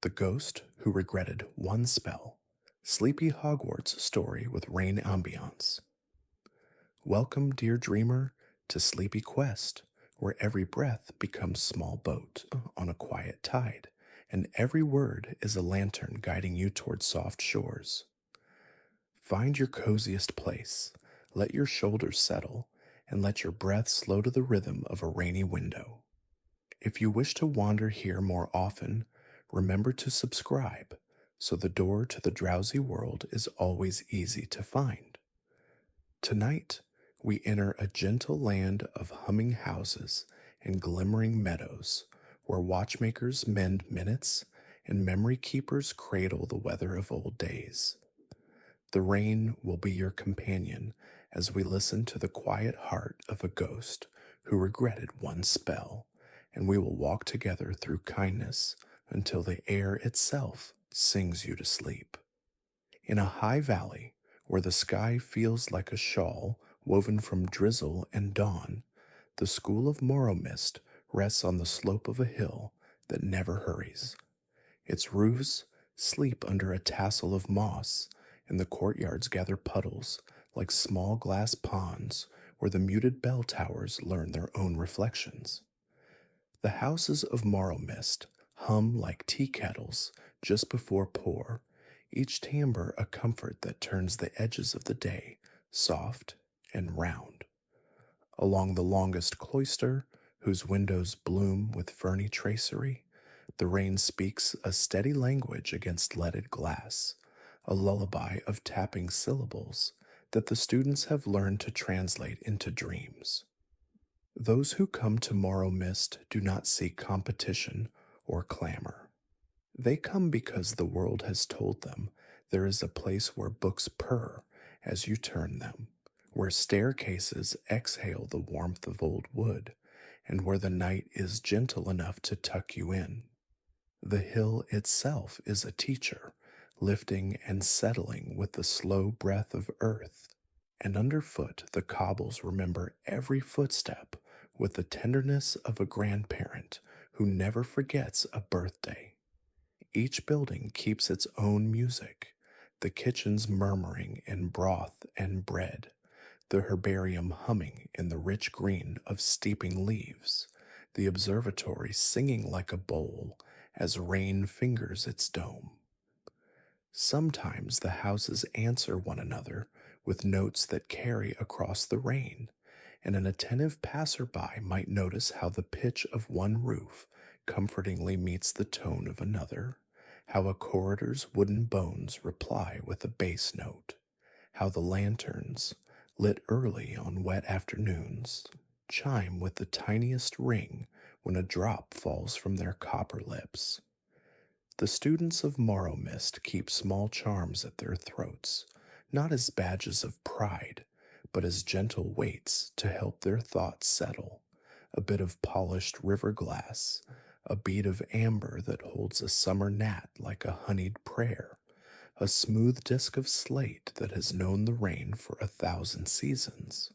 The Ghost Who Regretted One Spell. Sleepy Hogwarts Story with Rain Ambience. Welcome, dear dreamer, to Sleepy Quest, where every breath becomes small boat on a quiet tide, and every word is a lantern guiding you toward soft shores. Find your coziest place, let your shoulders settle, and let your breath slow to the rhythm of a rainy window. If you wish to wander here more often, remember to subscribe so the door to the drowsy world is always easy to find. Tonight, we enter a gentle land of humming houses and glimmering meadows where watchmakers mend minutes and memory keepers cradle the weather of old days. The rain will be your companion as we listen to the quiet heart of a ghost who regretted one spell, and we will walk together through kindness until the air itself sings you to sleep. In a high valley, where the sky feels like a shawl woven from drizzle and dawn, the school of Morrow Mist rests on the slope of a hill that never hurries. Its roofs sleep under a tassel of moss, and the courtyards gather puddles like small glass ponds where the muted bell towers learn their own reflections. The houses of Morrow Mist hum like tea kettles just before pour, each timbre a comfort that turns the edges of the day soft and round. Along the longest cloister, whose windows bloom with ferny tracery, the rain speaks a steady language against leaded glass, a lullaby of tapping syllables that the students have learned to translate into dreams. Those who come to Morrow Mist do not seek competition or clamor. They come because the world has told them there is a place where books purr as you turn them, where staircases exhale the warmth of old wood, and where the night is gentle enough to tuck you in. The hill itself is a teacher, lifting and settling with the slow breath of earth, and underfoot the cobbles remember every footstep with the tenderness of a grandparent who never forgets a birthday. Each building keeps its own music, the kitchens murmuring in broth and bread, the herbarium humming in the rich green of steeping leaves, the observatory singing like a bowl as rain fingers its dome. Sometimes the houses answer one another with notes that carry across the rain, and an attentive passerby might notice how the pitch of one roof comfortingly meets the tone of another, how a corridor's wooden bones reply with a bass note, how the lanterns, lit early on wet afternoons, chime with the tiniest ring when a drop falls from their copper lips. The students of Morrow Mist keep small charms at their throats, not as badges of pride, but as gentle weights to help their thoughts settle. A bit of polished river glass, a bead of amber that holds a summer gnat like a honeyed prayer, a smooth disk of slate that has known the rain for 1,000 seasons.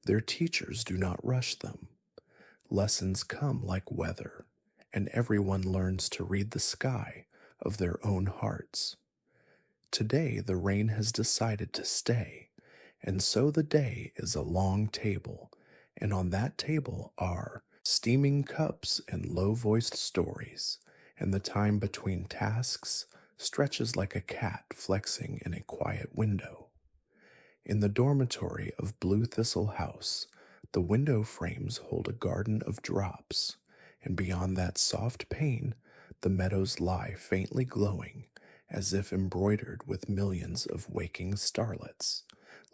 Their teachers do not rush them. Lessons come like weather, and everyone learns to read the sky of their own hearts. Today the rain has decided to stay, and so the day is a long table, and on that table are steaming cups and low-voiced stories, and the time between tasks stretches like a cat flexing in a quiet window. In the dormitory of Blue Thistle House, the window frames hold a garden of drops, and beyond that soft pane, the meadows lie faintly glowing, as if embroidered with millions of waking starlets,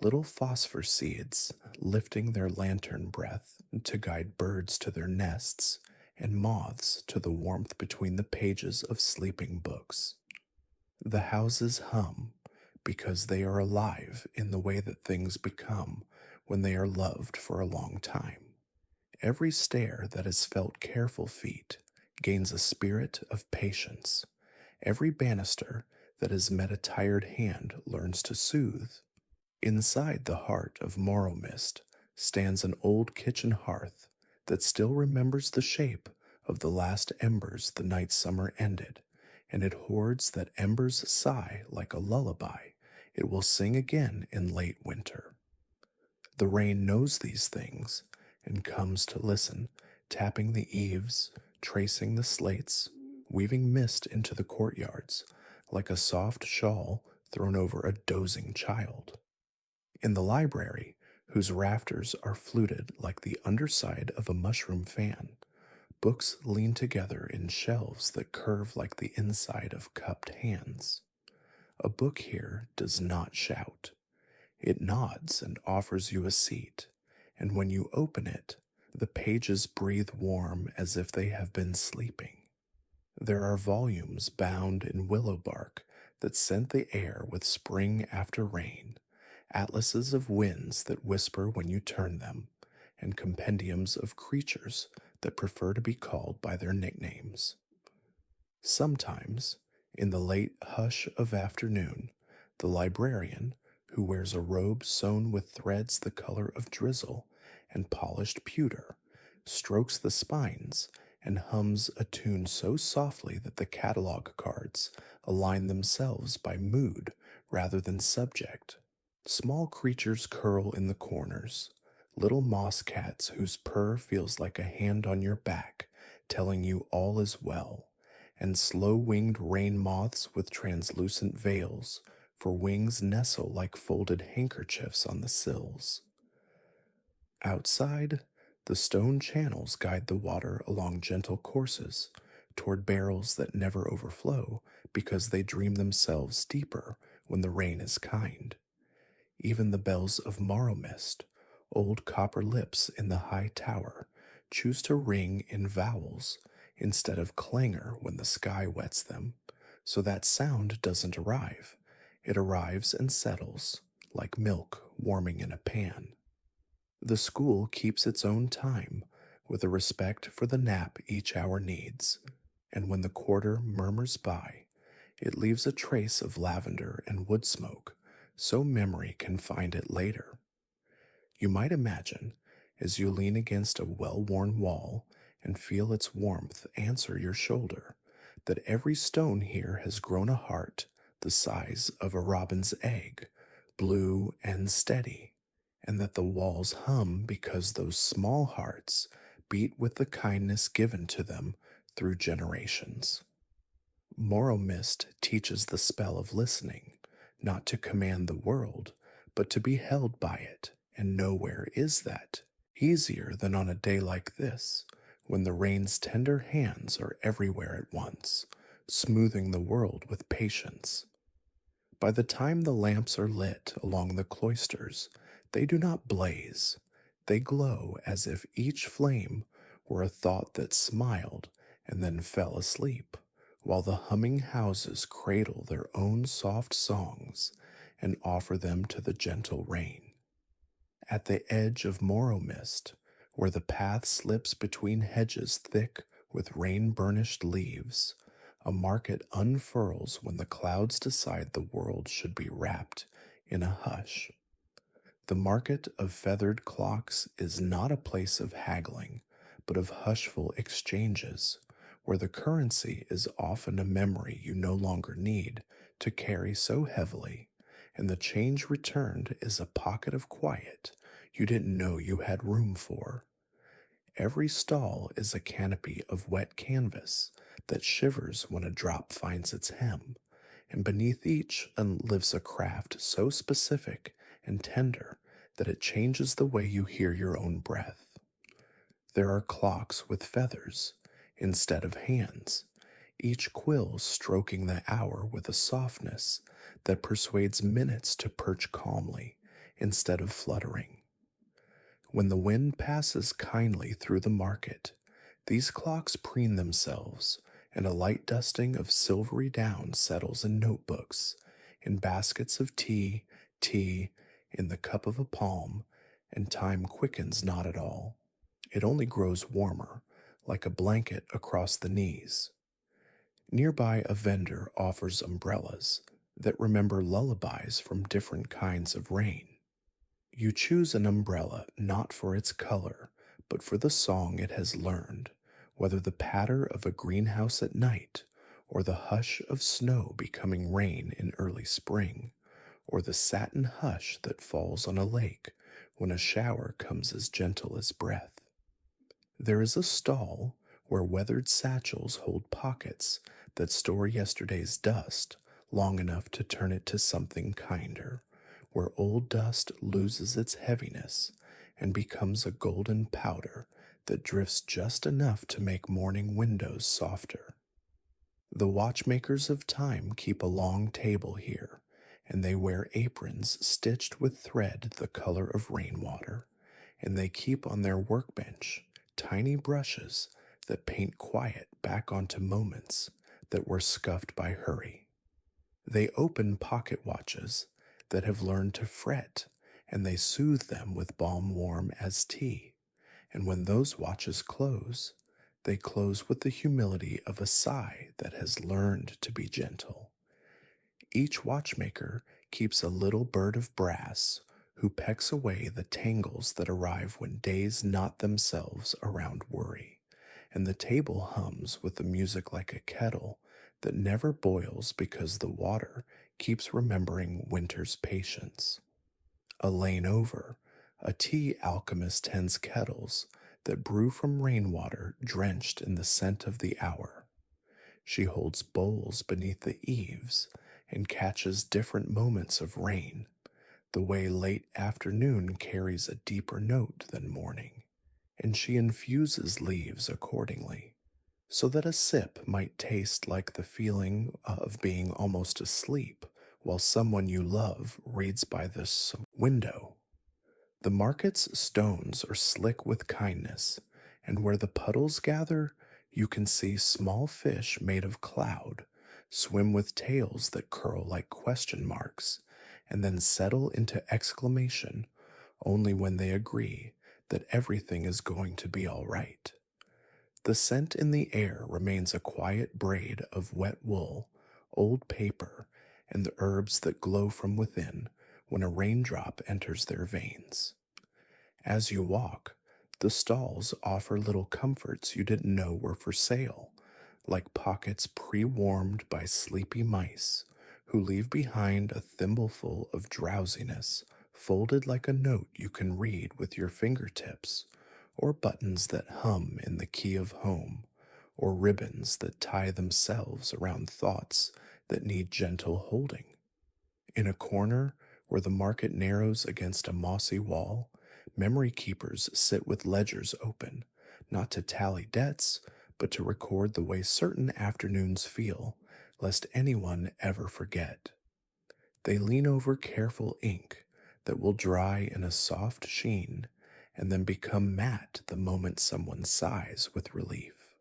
little phosphor seeds lifting their lantern breath to guide birds to their nests and moths to the warmth between the pages of sleeping books. The houses hum because they are alive in the way that things become when they are loved for a long time. Every stair that has felt careful feet gains a spirit of patience. Every banister that has met a tired hand learns to soothe. Inside the heart of Morrow Mist stands an old kitchen hearth that still remembers the shape of the last embers the night summer ended, and it hoards that embers sigh like a lullaby. It will sing again in late winter. The rain knows these things and comes to listen, tapping the eaves, tracing the slates, weaving mist into the courtyards, like a soft shawl thrown over a dozing child. In the library, whose rafters are fluted like the underside of a mushroom fan, books lean together in shelves that curve like the inside of cupped hands. A book here does not shout. It nods and offers you a seat, and when you open it, the pages breathe warm as if they have been sleeping. There are volumes bound in willow bark that scent the air with spring after rain, atlases of winds that whisper when you turn them, and compendiums of creatures that prefer to be called by their nicknames. Sometimes, in the late hush of afternoon, the librarian, who wears a robe sewn with threads the color of drizzle and polished pewter, strokes the spines and hums a tune so softly that the catalog cards align themselves by mood rather than subject. Small creatures curl in the corners, little moss cats whose purr feels like a hand on your back, telling you all is well, and slow-winged rain moths with translucent veils, for wings nestle like folded handkerchiefs on the sills. Outside, the stone channels guide the water along gentle courses toward barrels that never overflow because they dream themselves deeper when the rain is kind. Even the bells of morrow mist, old copper lips in the high tower, choose to ring in vowels instead of clangor when the sky wets them, so that sound doesn't arrive. It arrives and settles, like milk warming in a pan. The school keeps its own time, with a respect for the nap each hour needs, and when the quarter murmurs by, it leaves a trace of lavender and wood smoke, so memory can find it later. You might imagine, as you lean against a well-worn wall and feel its warmth answer your shoulder, that every stone here has grown a heart the size of a robin's egg, blue and steady, and that the walls hum because those small hearts beat with the kindness given to them through generations. Morrow mist teaches the spell of listening, not to command the world, but to be held by it, and nowhere is that easier than on a day like this, when the rain's tender hands are everywhere at once, smoothing the world with patience. By the time the lamps are lit along the cloisters, they do not blaze. They glow as if each flame were a thought that smiled and then fell asleep, while the humming houses cradle their own soft songs and offer them to the gentle rain. At the edge of morrow mist, where the path slips between hedges thick with rain-burnished leaves, a market unfurls when the clouds decide the world should be wrapped in a hush. The market of feathered clocks is not a place of haggling, but of hushful exchanges, where the currency is often a memory you no longer need to carry so heavily, and the change returned is a pocket of quiet you didn't know you had room for. Every stall is a canopy of wet canvas that shivers when a drop finds its hem, and beneath each lives a craft so specific and tender that it changes the way you hear your own breath. There are clocks with feathers instead of hands, each quill stroking the hour with a softness that persuades minutes to perch calmly instead of fluttering. When the wind passes kindly through the market, these clocks preen themselves, and a light dusting of silvery down settles in notebooks, in baskets of tea, in the cup of a palm, and time quickens not at all. It only grows warmer, like a blanket across the knees. Nearby, a vendor offers umbrellas that remember lullabies from different kinds of rain. You choose an umbrella not for its color, but for the song it has learned, whether the patter of a greenhouse at night or the hush of snow becoming rain in early spring, or the satin hush that falls on a lake when a shower comes as gentle as breath. There is a stall where weathered satchels hold pockets that store yesterday's dust long enough to turn it to something kinder, where old dust loses its heaviness and becomes a golden powder that drifts just enough to make morning windows softer. The watchmakers of time keep a long table here, and they wear aprons stitched with thread the color of rainwater, and they keep on their workbench tiny brushes that paint quiet back onto moments that were scuffed by hurry. They open pocket watches that have learned to fret, and they soothe them with balm warm as tea. And when those watches close, they close with the humility of a sigh that has learned to be gentle. Each watchmaker keeps a little bird of brass who pecks away the tangles that arrive when days knot themselves around worry, and the table hums with the music like a kettle that never boils because the water keeps remembering winter's patience. A lane over, a tea alchemist tends kettles that brew from rainwater drenched in the scent of the hour. She holds bowls beneath the eaves and catches different moments of rain, the way late afternoon carries a deeper note than morning, and she infuses leaves accordingly, so that a sip might taste like the feeling of being almost asleep while someone you love reads by this window. The market's stones are slick with kindness, and where the puddles gather, you can see small fish made of cloud swim with tails that curl like question marks and then settle into exclamation only when they agree that everything is going to be all right. The scent in the air remains a quiet braid of wet wool, old paper, and the herbs that glow from within when a raindrop enters their veins. As you walk, the stalls offer little comforts you didn't know were for sale, like pockets pre-warmed by sleepy mice who leave behind a thimbleful of drowsiness folded like a note you can read with your fingertips, or buttons that hum in the key of home, or ribbons that tie themselves around thoughts that need gentle holding. In a corner where the market narrows against a mossy wall, memory keepers sit with ledgers open, not to tally debts, but to record the way certain afternoons feel, lest anyone ever forget. They lean over careful ink that will dry in a soft sheen and then become matte the moment someone sighs with relief.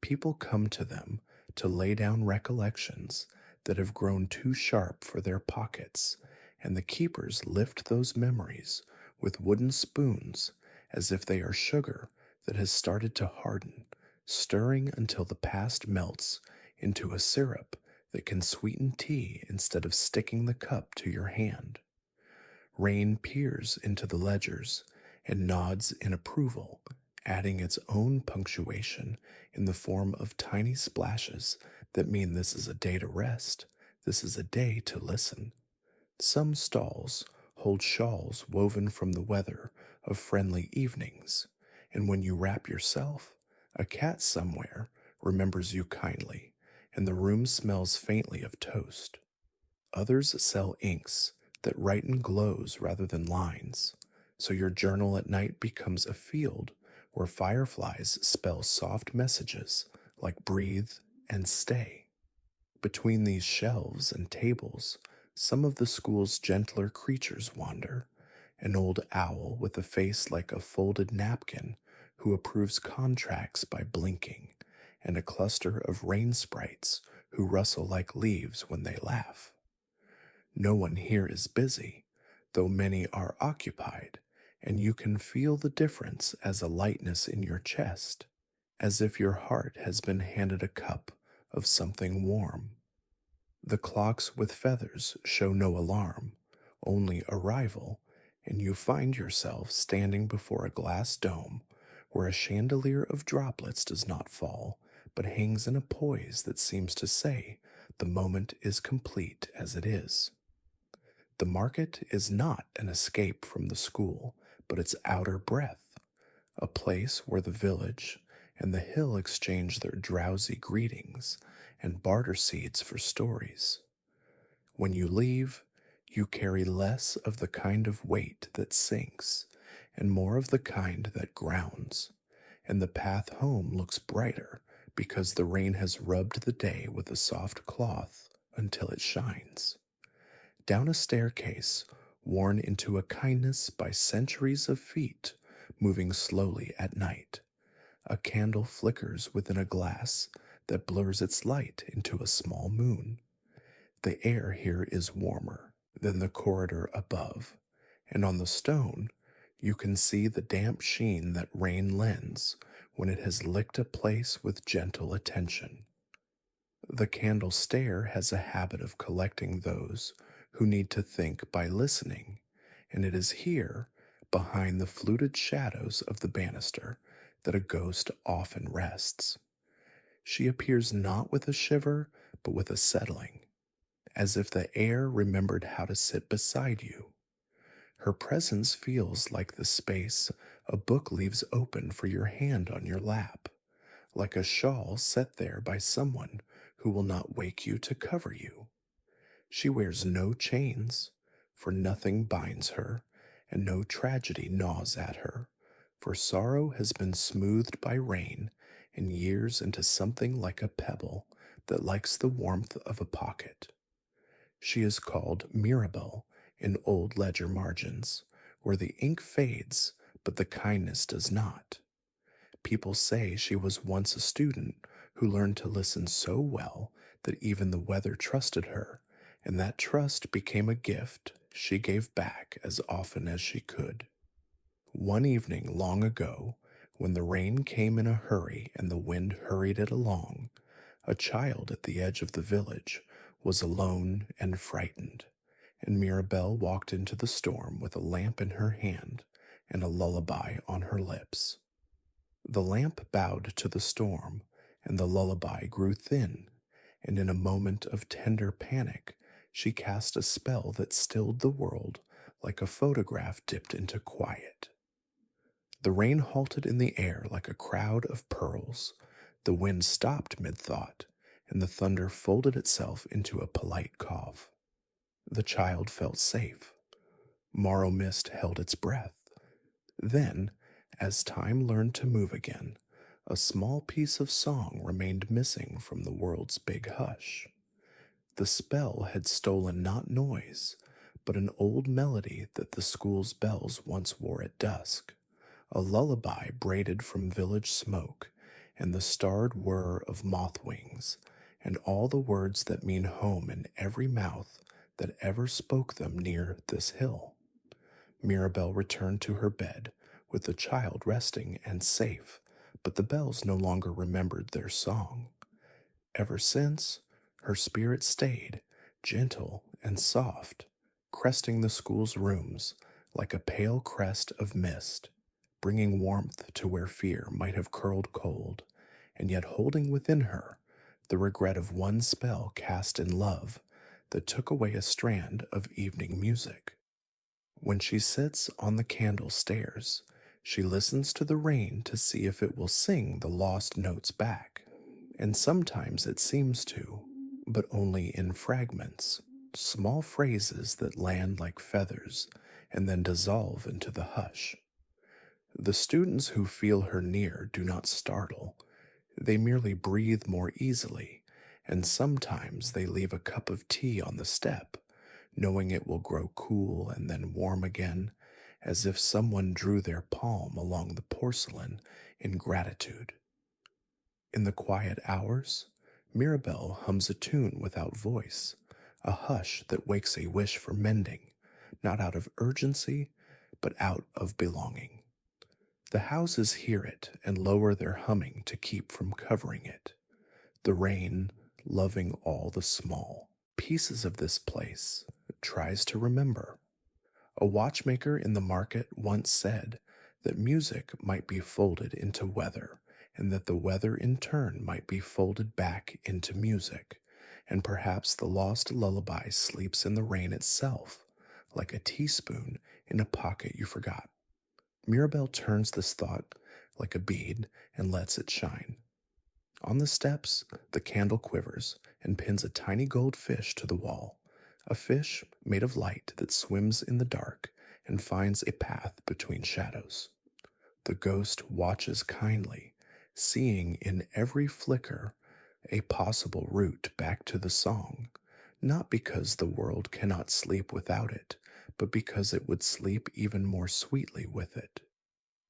People come to them to lay down recollections that have grown too sharp for their pockets, and the keepers lift those memories with wooden spoons as if they are sugar that has started to harden, stirring until the past melts into a syrup that can sweeten tea instead of sticking the cup to your hand. Rain peers into the ledgers and nods in approval, adding its own punctuation in the form of tiny splashes that mean this is a day to rest, this is a day to listen. Some stalls hold shawls woven from the weather of friendly evenings, and when you wrap yourself, a cat somewhere remembers you kindly, and the room smells faintly of toast. Others sell inks that write in glows rather than lines, so your journal at night becomes a field where fireflies spell soft messages like breathe and stay. Between these shelves and tables, some of the school's gentler creatures wander, an old owl with a face like a folded napkin who approves contracts by blinking, and a cluster of rain sprites who rustle like leaves when they laugh. No one here is busy, though many are occupied, and you can feel the difference as a lightness in your chest, as if your heart has been handed a cup of something warm. The clocks with feathers show no alarm, only arrival, and you find yourself standing before a glass dome where a chandelier of droplets does not fall, but hangs in a poise that seems to say the moment is complete as it is. The market is not an escape from the school, but its outer breath, a place where the village and the hill exchange their drowsy greetings and barter seeds for stories. When you leave, you carry less of the kind of weight that sinks and more of the kind that grounds, and the path home looks brighter because the rain has rubbed the day with a soft cloth until it shines. Down a staircase worn into a kindness by centuries of feet moving slowly at night, a candle flickers within a glass that blurs its light into a small moon. The air here is warmer than the corridor above, and on the stone you can see the damp sheen that rain lends when it has licked a place with gentle attention. The candle stair has a habit of collecting those who need to think by listening, and it is here, behind the fluted shadows of the banister, that a ghost often rests. She appears not with a shiver, but with a settling, as if the air remembered how to sit beside you. Her presence feels like the space a book leaves open for your hand on your lap, like a shawl set there by someone who will not wake you to cover you. She wears no chains, for nothing binds her, and no tragedy gnaws at her, for sorrow has been smoothed by rain and years into something like a pebble that likes the warmth of a pocket. She is called Mirabelle in old ledger margins, where the ink fades but the kindness does not. People say she was once a student who learned to listen so well that even the weather trusted her, and that trust became a gift she gave back as often as she could. One evening long ago, when the rain came in a hurry and the wind hurried it along, a child at the edge of the village was alone and frightened, and Mirabelle walked into the storm with a lamp in her hand and a lullaby on her lips. The lamp bowed to the storm, and the lullaby grew thin, and in a moment of tender panic, she cast a spell that stilled the world like a photograph dipped into quiet. The rain halted in the air like a crowd of pearls. The wind stopped mid-thought, and the thunder folded itself into a polite cough. The child felt safe. Morrow mist held its breath. Then, as time learned to move again, a small piece of song remained missing from the world's big hush. The spell had stolen not noise, but an old melody that the school's bells once wore at dusk, a lullaby braided from village smoke, and the starred whir of moth wings, and all the words that mean home in every mouth that ever spoke them near this hill. Mirabelle returned to her bed, with the child resting and safe, but the bells no longer remembered their song. Ever since, her spirit stayed, gentle and soft, cresting the school's rooms like a pale crest of mist, bringing warmth to where fear might have curled cold, and yet holding within her the regret of one spell cast in love that took away a strand of evening music. When she sits on the candle stairs, she listens to the rain to see if it will sing the lost notes back, and sometimes it seems to, but only in fragments, small phrases that land like feathers and then dissolve into the hush. The students who feel her near do not startle, they merely breathe more easily, and sometimes they leave a cup of tea on the step, knowing it will grow cool and then warm again, as if someone drew their palm along the porcelain in gratitude. In the quiet hours, Mirabelle hums a tune without voice, a hush that wakes a wish for mending, not out of urgency, but out of belonging. The houses hear it and lower their humming to keep from covering it. The rain, loving all the small pieces of this place, tries to remember. A watchmaker in the market once said that music might be folded into weather and that the weather in turn might be folded back into music, and perhaps the lost lullaby sleeps in the rain itself, like a teaspoon in a pocket you forgot. Mirabelle turns this thought like a bead and lets it shine. On the steps, the candle quivers and pins a tiny gold fish to the wall, a fish made of light that swims in the dark and finds a path between shadows. The ghost watches kindly, seeing in every flicker a possible route back to the song, not because the world cannot sleep without it, but because it would sleep even more sweetly with it.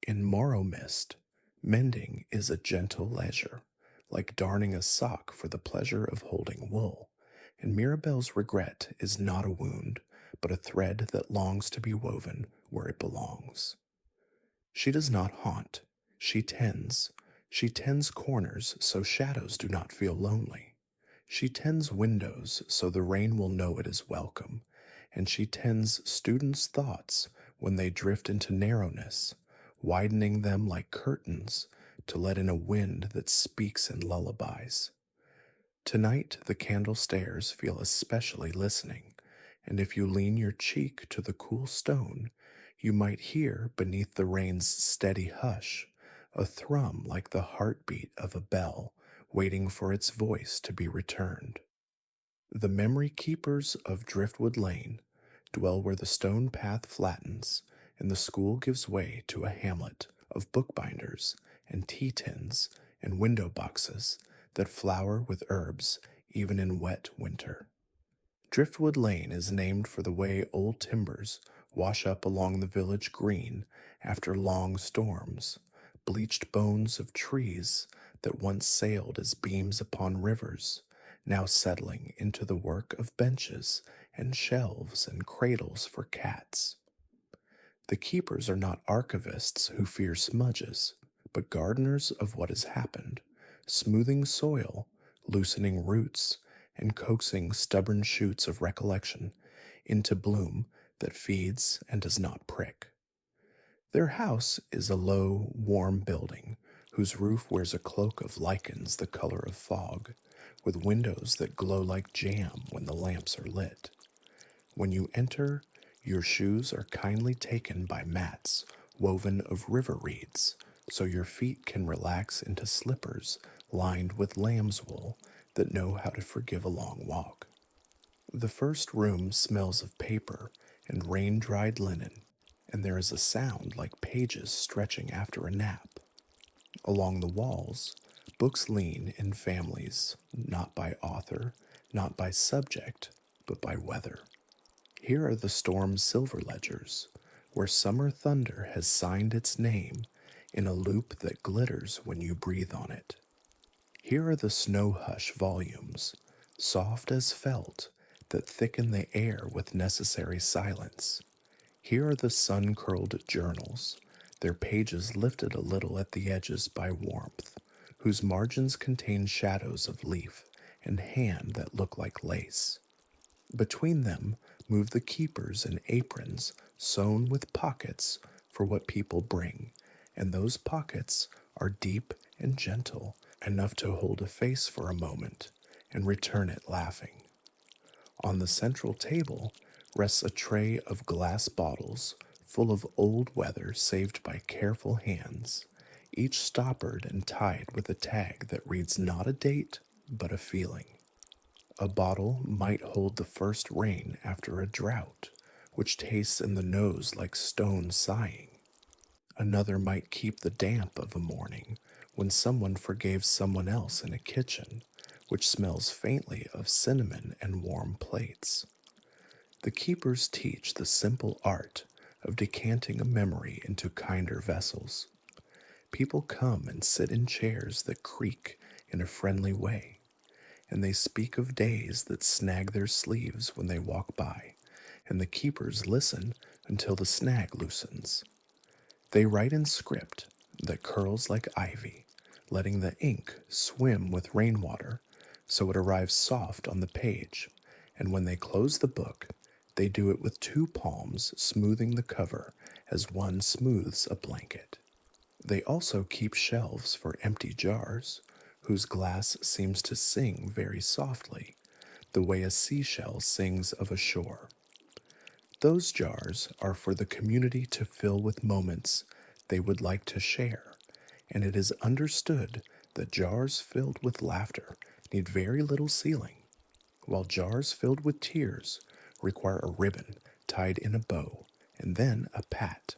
In morrow mist, mending is a gentle leisure, like darning a sock for the pleasure of holding wool, and Mirabelle's regret is not a wound, but a thread that longs to be woven where it belongs. She does not haunt, she tends. She tends corners so shadows do not feel lonely. She tends windows so the rain will know it is welcome, and she tends students' thoughts when they drift into narrowness, widening them like curtains to let in a wind that speaks in lullabies. Tonight the candle stairs feel especially listening, and if you lean your cheek to the cool stone, you might hear beneath the rain's steady hush a thrum like the heartbeat of a bell waiting for its voice to be returned. The memory keepers of Driftwood Lane dwell where the stone path flattens and the school gives way to a hamlet of bookbinders and tea tins and window boxes that flower with herbs even in wet winter. Driftwood Lane is named for the way old timbers wash up along the village green after long storms, bleached bones of trees that once sailed as beams upon rivers, now settling into the work of benches and shelves and cradles for cats. The keepers are not archivists who fear smudges, but gardeners of what has happened, smoothing soil, loosening roots, and coaxing stubborn shoots of recollection into bloom that feeds and does not prick. Their house is a low, warm building whose roof wears a cloak of lichens the color of fog, with windows that glow like jam when the lamps are lit. When you enter, your shoes are kindly taken by mats woven of river reeds, so your feet can relax into slippers lined with lamb's wool that know how to forgive a long walk. The first room smells of paper and rain-dried linen, and there is a sound like pages stretching after a nap. Along the walls, books lean in families, not by author, not by subject, but by weather. Here are the storm's silver ledgers, where summer thunder has signed its name in a loop that glitters when you breathe on it. Here are the snow hush volumes, soft as felt, that thicken the air with necessary silence. Here are the sun-curled journals, their pages lifted a little at the edges by warmth, whose margins contain shadows of leaf and hand that look like lace. Between them move the keepers in aprons sewn with pockets for what people bring, and those pockets are deep and gentle, enough to hold a face for a moment and return it laughing. On the central table rests a tray of glass bottles full of old weather saved by careful hands, each stoppered and tied with a tag that reads not a date, but a feeling. A bottle might hold the first rain after a drought, which tastes in the nose like stone sighing. Another might keep the damp of a morning when someone forgave someone else in a kitchen, which smells faintly of cinnamon and warm plates. The keepers teach the simple art of decanting a memory into kinder vessels. People come and sit in chairs that creak in a friendly way, and they speak of days that snag their sleeves when they walk by, and the keepers listen until the snag loosens. They write in script that curls like ivy, letting the ink swim with rainwater so it arrives soft on the page, and when they close the book, they do it with two palms smoothing the cover as one smooths a blanket. They also keep shelves for empty jars, whose glass seems to sing very softly, the way a seashell sings of a shore. Those jars are for the community to fill with moments they would like to share, and it is understood that jars filled with laughter need very little sealing, while jars filled with tears require a ribbon tied in a bow and then a pat.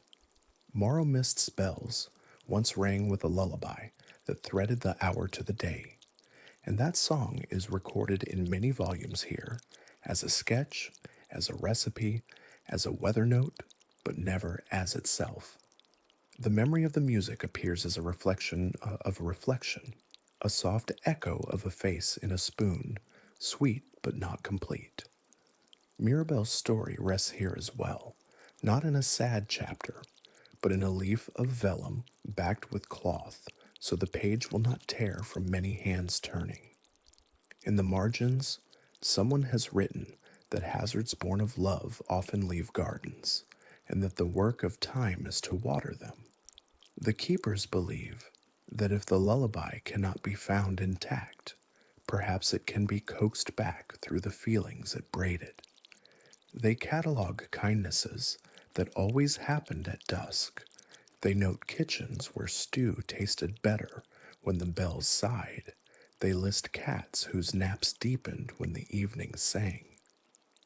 Morrow Mist's bells once rang with a lullaby that threaded the hour to the day, and that song is recorded in many volumes here as a sketch, as a recipe, as a weather note, but never as itself. The memory of the music appears as a reflection of a reflection, a soft echo of a face in a spoon, sweet but not complete. Mirabelle's story rests here as well, not in a sad chapter, but in a leaf of vellum backed with cloth, so the page will not tear from many hands turning. In the margins, someone has written that hazards born of love often leave gardens, and that the work of time is to water them. The keepers believe that if the lullaby cannot be found intact, perhaps it can be coaxed back through the feelings it braided. They catalog kindnesses that always happened at dusk. They note kitchens where stew tasted better when the bells sighed. They list cats whose naps deepened when the evening sang.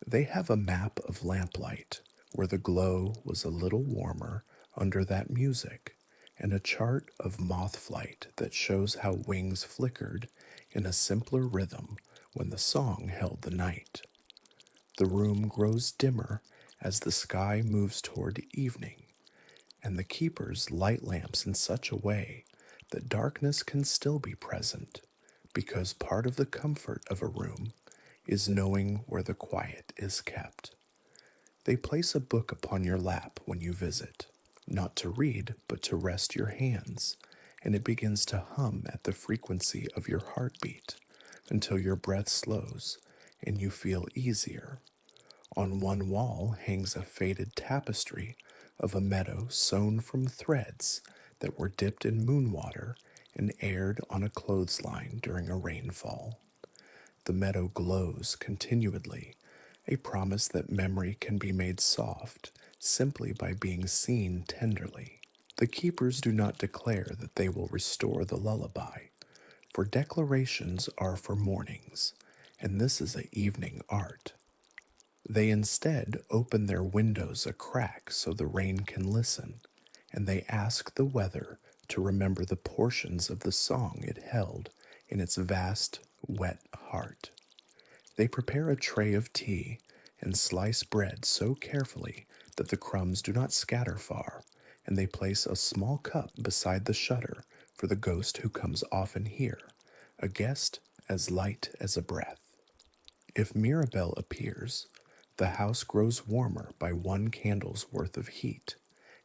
They have a map of lamplight where the glow was a little warmer under that music, and a chart of moth flight that shows how wings flickered in a simpler rhythm when the song held the night. The room grows dimmer as the sky moves toward evening, and the keepers light lamps in such a way that darkness can still be present, because part of the comfort of a room is knowing where the quiet is kept. They place a book upon your lap when you visit, not to read, but to rest your hands, and it begins to hum at the frequency of your heartbeat until your breath slows and you feel easier. On one wall hangs a faded tapestry of a meadow sewn from threads that were dipped in moon water and aired on a clothesline during a rainfall. The meadow glows continually, a promise that memory can be made soft simply by being seen tenderly. The keepers do not declare that they will restore the lullaby, for declarations are for mornings, and this is an evening art. They instead open their windows a crack so the rain can listen, and they ask the weather to remember the portions of the song it held in its vast, wet heart. They prepare a tray of tea and slice bread so carefully that the crumbs do not scatter far, and they place a small cup beside the shutter for the ghost who comes often here, a guest as light as a breath. If Mirabelle appears, the house grows warmer by one candle's worth of heat,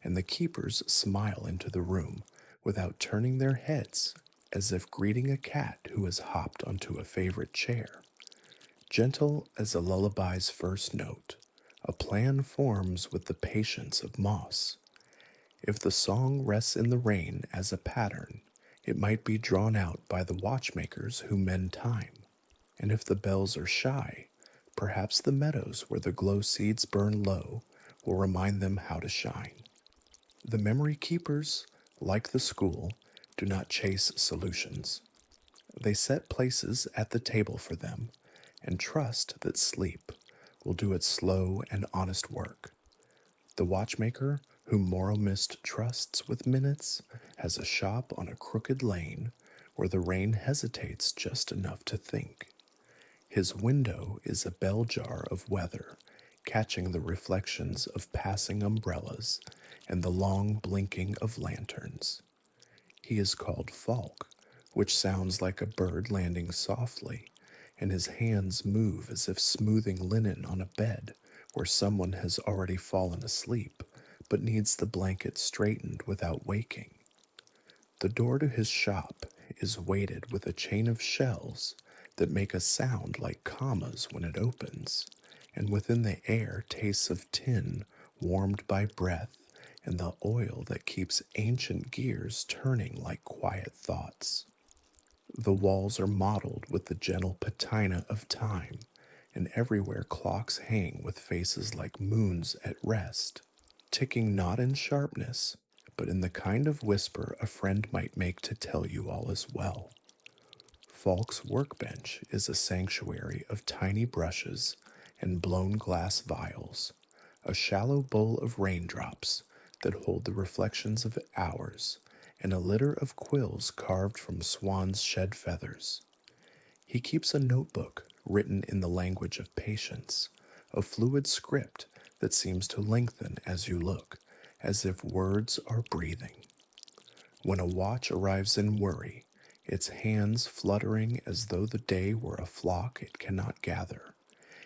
and the keepers smile into the room without turning their heads, as if greeting a cat who has hopped onto a favorite chair. Gentle as a lullaby's first note, a plan forms with the patience of moss. If the song rests in the rain as a pattern, it might be drawn out by the watchmakers who mend time. And if the bells are shy, perhaps the meadows where the glow seeds burn low will remind them how to shine. The memory keepers, like the school, do not chase solutions. They set places at the table for them and trust that sleep will do its slow and honest work. The watchmaker, whom Morrow Mist trusts with minutes, has a shop on a crooked lane where the rain hesitates just enough to think. His window is a bell jar of weather, catching the reflections of passing umbrellas and the long blinking of lanterns. He is called Falk, which sounds like a bird landing softly, and his hands move as if smoothing linen on a bed where someone has already fallen asleep but needs the blanket straightened without waking. The door to his shop is weighted with a chain of shells that make a sound like commas when it opens, and within the air tastes of tin warmed by breath and the oil that keeps ancient gears turning like quiet thoughts. The walls are mottled with the gentle patina of time, and everywhere clocks hang with faces like moons at rest, ticking not in sharpness, but in the kind of whisper a friend might make to tell you all is well. Falk's workbench is a sanctuary of tiny brushes and blown glass vials, a shallow bowl of raindrops that hold the reflections of hours, and a litter of quills carved from swans' shed feathers. He keeps a notebook written in the language of patience, a fluid script that seems to lengthen as you look, as if words are breathing. When a watch arrives in worry, its hands fluttering as though the day were a flock it cannot gather,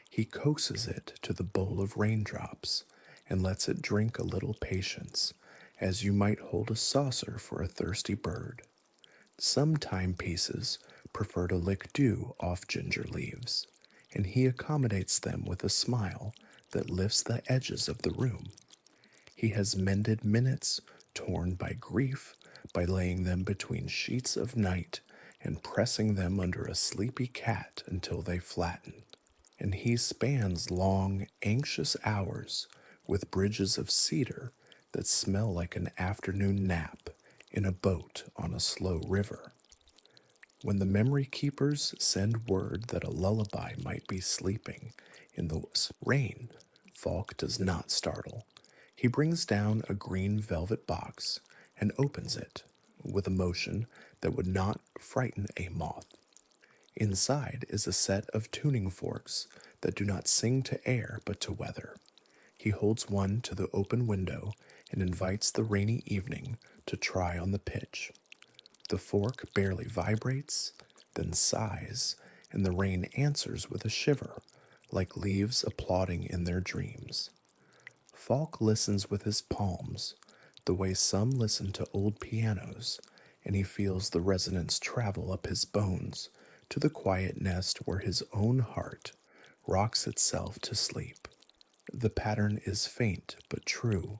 he coaxes it to the bowl of raindrops and lets it drink a little patience, as you might hold a saucer for a thirsty bird. Some timepieces prefer to lick dew off ginger leaves, and he accommodates them with a smile that lifts the edges of the room. He has mended minutes torn by grief by laying them between sheets of night and pressing them under a sleepy cat until they flatten. And he spans long, anxious hours with bridges of cedar that smell like an afternoon nap in a boat on a slow river. When the memory keepers send word that a lullaby might be sleeping in the rain, Falk does not startle. He brings down a green velvet box and opens it with a motion that would not frighten a moth. Inside is a set of tuning forks that do not sing to air but to weather. He holds one to the open window and invites the rainy evening to try on the pitch. The fork barely vibrates, then sighs, and the rain answers with a shiver, like leaves applauding in their dreams. Falk listens with his palms, the way some listen to old pianos, and he feels the resonance travel up his bones to the quiet nest where his own heart rocks itself to sleep. The pattern is faint but true,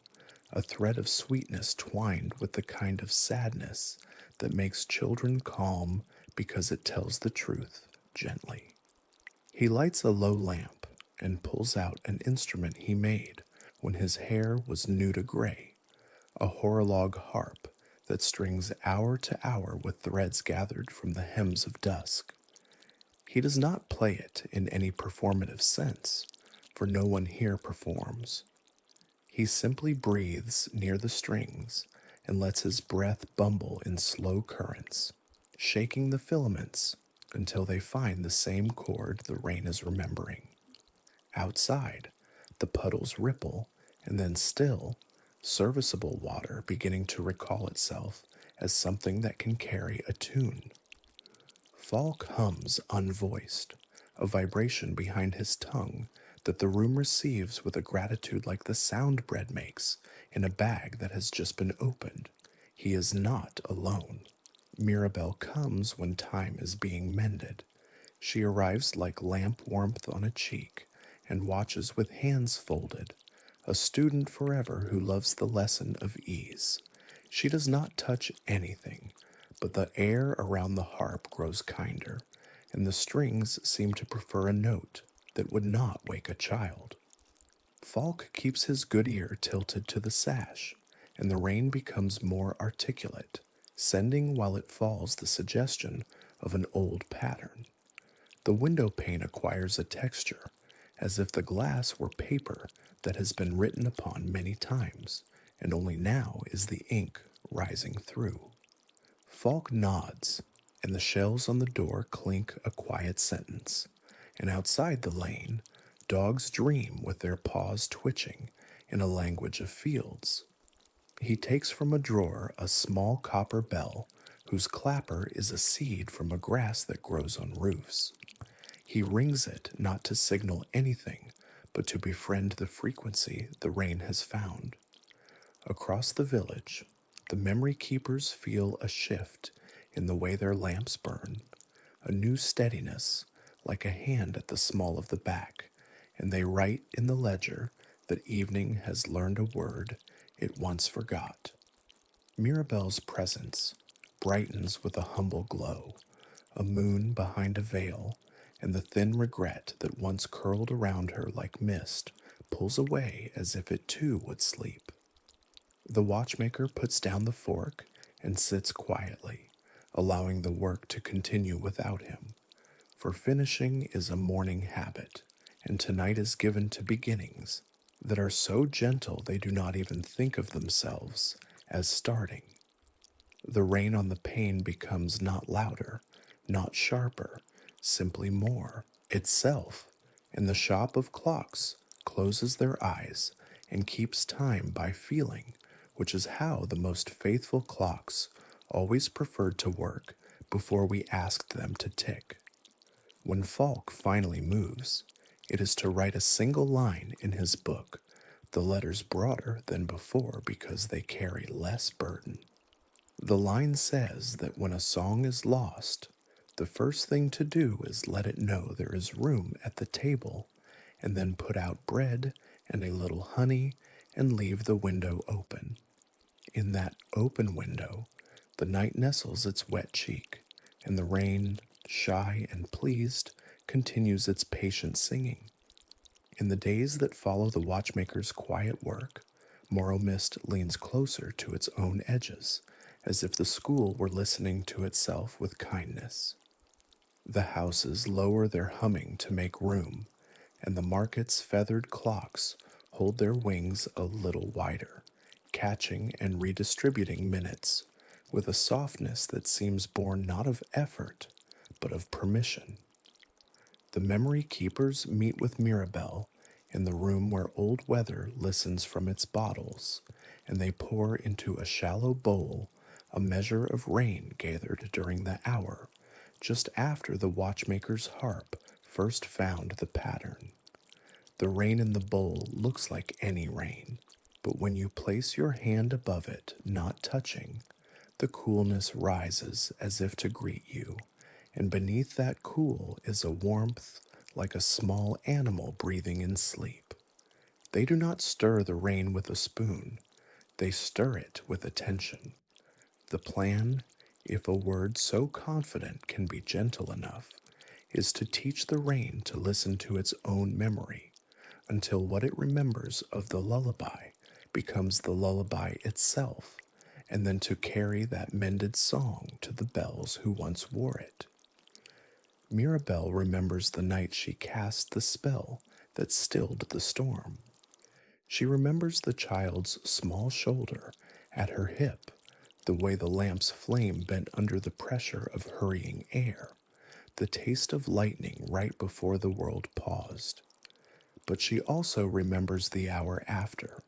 a thread of sweetness twined with the kind of sadness that makes children calm because it tells the truth gently. He lights a low lamp and pulls out an instrument he made when his hair was new to gray, a horologe harp that strings hour to hour with threads gathered from the hems of dusk. He does not play it in any performative sense, for no one here performs. He simply breathes near the strings and lets his breath bumble in slow currents, shaking the filaments until they find the same chord the rain is remembering. Outside, the puddles ripple and then still, serviceable water beginning to recall itself as something that can carry a tune. Falk hums unvoiced, a vibration behind his tongue that the room receives with a gratitude like the sound bread makes in a bag that has just been opened. He is not alone. Mirabelle comes when time is being mended. She arrives like lamp warmth on a cheek and watches with hands folded, a student forever who loves the lesson of ease. She does not touch anything, but the air around the harp grows kinder, and the strings seem to prefer a note that would not wake a child. Falk keeps his good ear tilted to the sash, and the rain becomes more articulate, sending while it falls the suggestion of an old pattern. The window pane acquires a texture, as if the glass were paper that has been written upon many times, and only now is the ink rising through. Falk nods, and the shells on the door clink a quiet sentence, and outside the lane, dogs dream with their paws twitching in a language of fields. He takes from a drawer a small copper bell whose clapper is a seed from a grass that grows on roofs. He rings it not to signal anything, but to befriend the frequency the rain has found. Across the village, the memory keepers feel a shift in the way their lamps burn, a new steadiness, like a hand at the small of the back, and they write in the ledger that evening has learned a word it once forgot. Mirabelle's presence brightens with a humble glow, a moon behind a veil, and the thin regret that once curled around her like mist pulls away as if it too would sleep. The watchmaker puts down the fork and sits quietly, allowing the work to continue without him. For finishing is a morning habit, and tonight is given to beginnings that are so gentle they do not even think of themselves as starting. The rain on the pane becomes not louder, not sharper, simply more itself, and the shop of clocks closes their eyes and keeps time by feeling, which is how the most faithful clocks always preferred to work before we asked them to tick. When Falk finally moves, it is to write a single line in his book, the letters broader than before because they carry less burden. The line says that when a song is lost, the first thing to do is let it know there is room at the table, and then put out bread and a little honey and leave the window open. In that open window, the night nestles its wet cheek, and the rain, shy and pleased, continues its patient singing. In the days that follow the watchmaker's quiet work, Morrow Mist leans closer to its own edges, as if the school were listening to itself with kindness. The houses lower their humming to make room, and the market's feathered clocks hold their wings a little wider, catching and redistributing minutes with a softness that seems born not of effort, but of permission. The memory keepers meet with Mirabelle in the room where old weather listens from its bottles, and they pour into a shallow bowl a measure of rain gathered during the hour just after the watchmaker's harp first found the pattern. The rain in the bowl looks like any rain, but when you place your hand above it, not touching, the coolness rises as if to greet you, and beneath that cool is a warmth like a small animal breathing in sleep. They do not stir the rain with a spoon, they stir it with attention. The plan, if a word so confident can be gentle enough, is to teach the rain to listen to its own memory, until what it remembers of the lullaby becomes the lullaby itself, and then to carry that mended song to the bells who once wore it. Mirabelle remembers the night she cast the spell that stilled the storm. She remembers the child's small shoulder at her hip, the way the lamp's flame bent under the pressure of hurrying air, the taste of lightning right before the world paused. But she also remembers the hour after,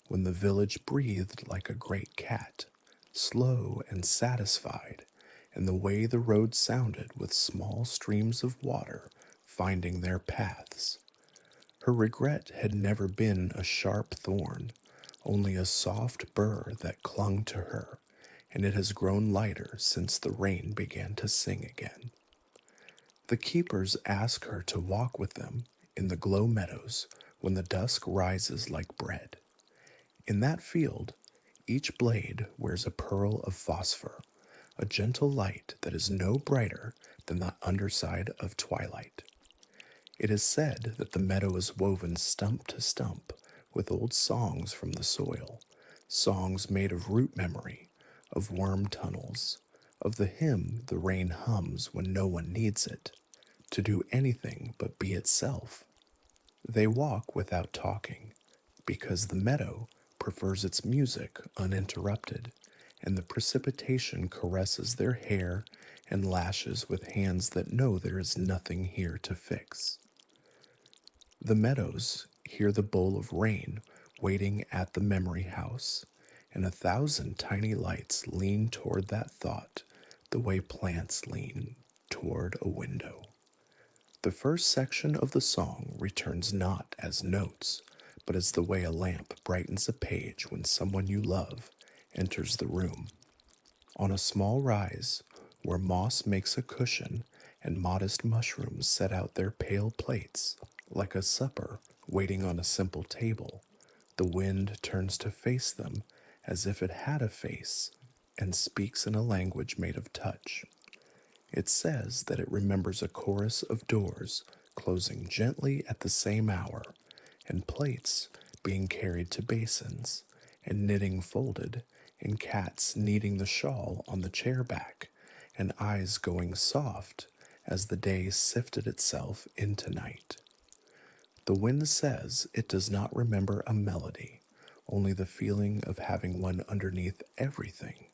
when the village breathed like a great cat, slow and satisfied, and the way the road sounded with small streams of water finding their paths. Her regret had never been a sharp thorn, only a soft burr that clung to her, and it has grown lighter since the rain began to sing again. The keepers ask her to walk with them in the glow meadows when the dusk rises like bread. In that field, each blade wears a pearl of phosphor, a gentle light that is no brighter than the underside of twilight. It is said that the meadow is woven stump to stump with old songs from the soil, songs made of root memory, of worm tunnels, of the hymn the rain hums when no one needs it, to do anything but be itself. They walk without talking, because the meadow prefers its music uninterrupted, and the precipitation caresses their hair and lashes with hands that know there is nothing here to fix. The meadows hear the bowl of rain waiting at the memory house, and 1,000 tiny lights lean toward that thought the way plants lean toward a window. The first section of the song returns not as notes, but as the way a lamp brightens a page when someone you love enters the room. On a small rise, where moss makes a cushion and modest mushrooms set out their pale plates, like a supper waiting on a simple table, The wind turns to face them as if it had a face and speaks in a language made of touch. It says that it remembers a chorus of doors closing gently at the same hour, and plates being carried to basins, and knitting folded, and cats kneading the shawl on the chair back, and eyes going soft as the day sifted itself into night. The wind says it does not remember a melody, only the feeling of having one underneath everything,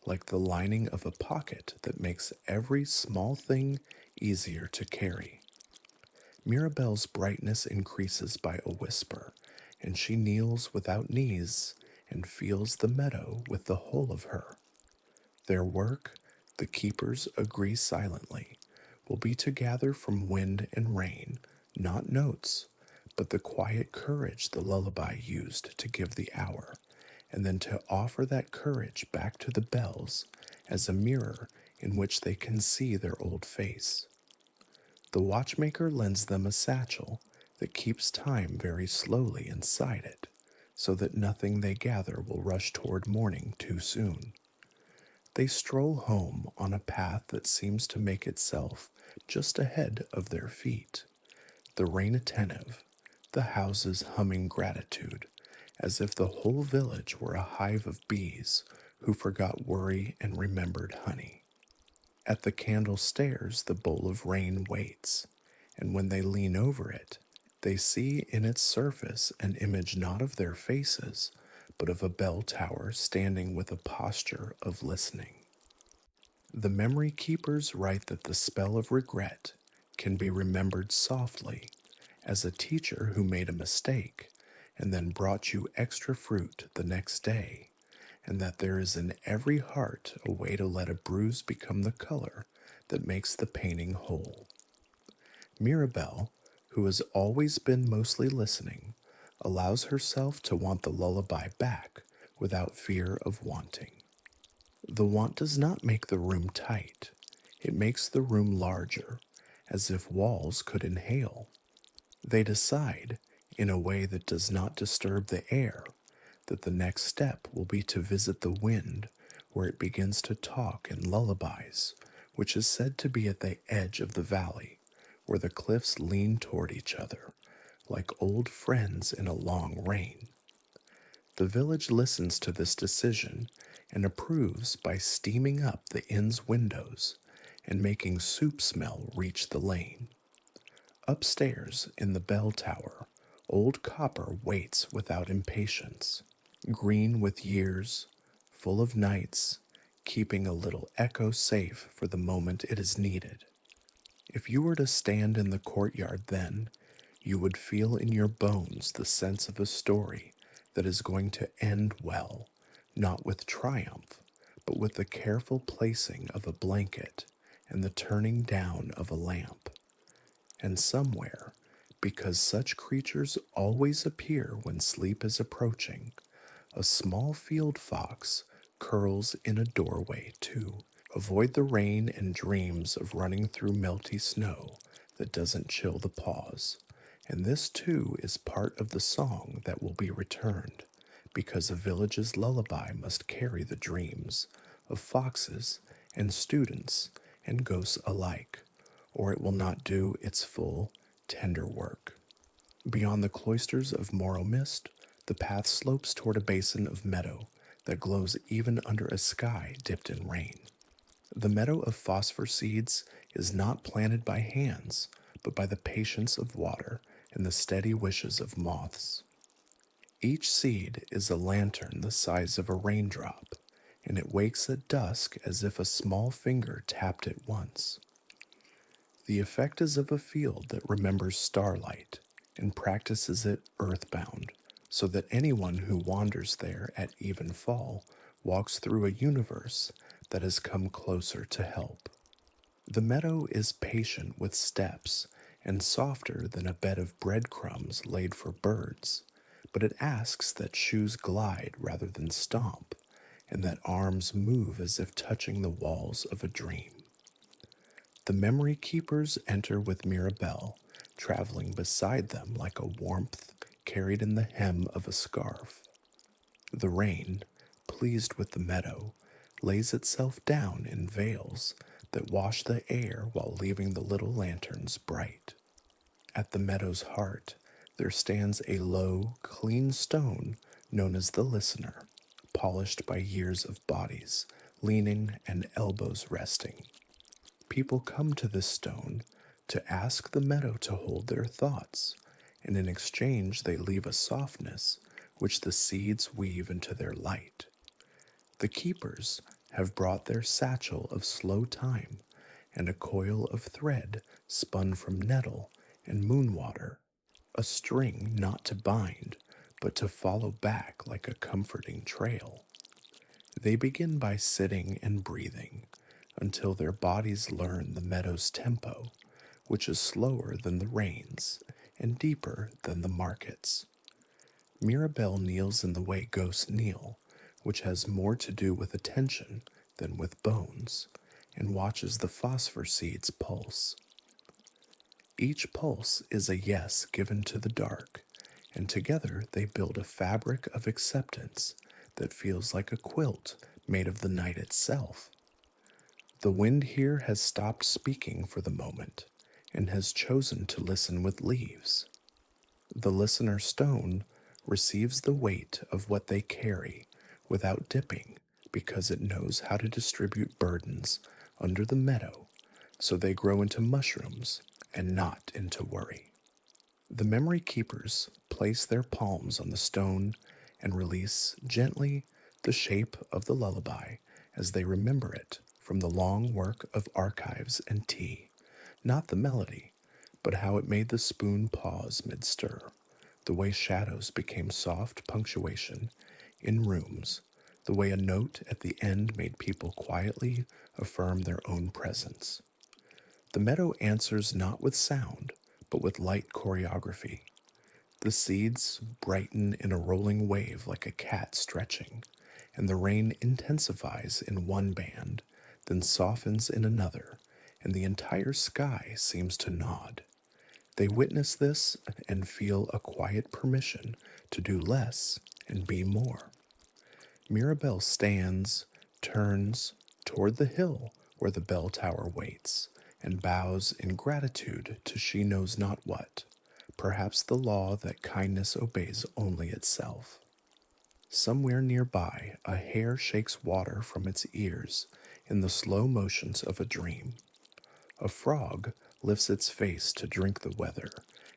like the lining of a pocket that makes every small thing easier to carry. Mirabelle's brightness increases by a whisper, and she kneels without knees and feels the meadow with the whole of her. Their work, the keepers agree silently, will be to gather from wind and rain, not notes, but the quiet courage the lullaby used to give the hour, and then to offer that courage back to the bells as a mirror in which they can see their old face. The watchmaker lends them a satchel that keeps time very slowly inside it, so that nothing they gather will rush toward morning too soon. They stroll home on a path that seems to make itself just ahead of their feet, the rain attentive, the houses humming gratitude, as if the whole village were a hive of bees who forgot worry and remembered honey. At the candle stairs the bowl of rain waits, and when they lean over it, they see in its surface an image not of their faces, but of a bell tower standing with a posture of listening. The memory keepers write that the spell of regret can be remembered softly, as a teacher who made a mistake and then brought you extra fruit the next day, and that there is in every heart a way to let a bruise become the color that makes the painting whole. Mirabelle, who has always been mostly listening, allows herself to want the lullaby back without fear of wanting. The want does not make the room tight, it makes the room larger, as if walls could inhale. They decide, in a way that does not disturb the air, that the next step will be to visit the wind, where it begins to talk in lullabies, which is said to be at the edge of the valley, where the cliffs lean toward each other, like old friends in a long rain. The village listens to this decision and approves by steaming up the inn's windows and making soup smell reach the lane. Upstairs in the bell tower, old Copper waits without impatience, green with years, full of nights, keeping a little echo safe for the moment it is needed. If you were to stand in the courtyard then, you would feel in your bones the sense of a story that is going to end well, not with triumph, but with the careful placing of a blanket and the turning down of a lamp. And somewhere, because such creatures always appear when sleep is approaching, a small field fox curls in a doorway too. Avoid the rain and dreams of running through melty snow that doesn't chill the paws. And this too is part of the song that will be returned, because a village's lullaby must carry the dreams of foxes and students and ghosts alike, or it will not do its full, tender work. Beyond the cloisters of Morrow Mist, the path slopes toward a basin of meadow that glows even under a sky dipped in rain. The meadow of phosphor seeds is not planted by hands, but by the patience of water and the steady wishes of moths. Each seed is a lantern the size of a raindrop, and it wakes at dusk as if a small finger tapped it once. The effect is of a field that remembers starlight and practices it earthbound, so that anyone who wanders there at even fall walks through a universe that has come closer to help. The meadow is patient with steps and softer than a bed of breadcrumbs laid for birds, but it asks that shoes glide rather than stomp, and that arms move as if touching the walls of a dream. The memory keepers enter with Mirabelle, traveling beside them like a warmth carried in the hem of a scarf. The rain, pleased with the meadow, lays itself down in veils that wash the air while leaving the little lanterns bright. At the meadow's heart, there stands a low, clean stone known as the listener, polished by years of bodies, leaning and elbows resting. People come to this stone to ask the meadow to hold their thoughts, and in exchange they leave a softness which the seeds weave into their light. The keepers have brought their satchel of slow time and a coil of thread spun from nettle and moonwater, a string not to bind, but to follow back like a comforting trail. They begin by sitting and breathing until their bodies learn the meadow's tempo, which is slower than the rain's and deeper than the market's. Mirabelle kneels in the way ghosts kneel, which has more to do with attention than with bones, and watches the phosphor seeds pulse. Each pulse is a yes given to the dark, and together they build a fabric of acceptance that feels like a quilt made of the night itself. The wind here has stopped speaking for the moment and has chosen to listen with leaves. The listener stone receives the weight of what they carry without dipping because it knows how to distribute burdens under the meadow so they grow into mushrooms and not into worry. The memory keepers place their palms on the stone and release gently the shape of the lullaby as they remember it from the long work of archives and tea, not the melody, but how it made the spoon pause mid-stir, the way shadows became soft punctuation in rooms, the way a note at the end made people quietly affirm their own presence. The meadow answers not with sound, but with light choreography. The seeds brighten in a rolling wave like a cat stretching, and the rain intensifies in one band, then softens in another, and the entire sky seems to nod. They witness this and feel a quiet permission to do less and be more. Mirabelle stands, turns toward the hill where the bell tower waits, and bows in gratitude to she knows not what, perhaps the law that kindness obeys only itself. Somewhere nearby, a hare shakes water from its ears in the slow motions of a dream. A frog lifts its face to drink the weather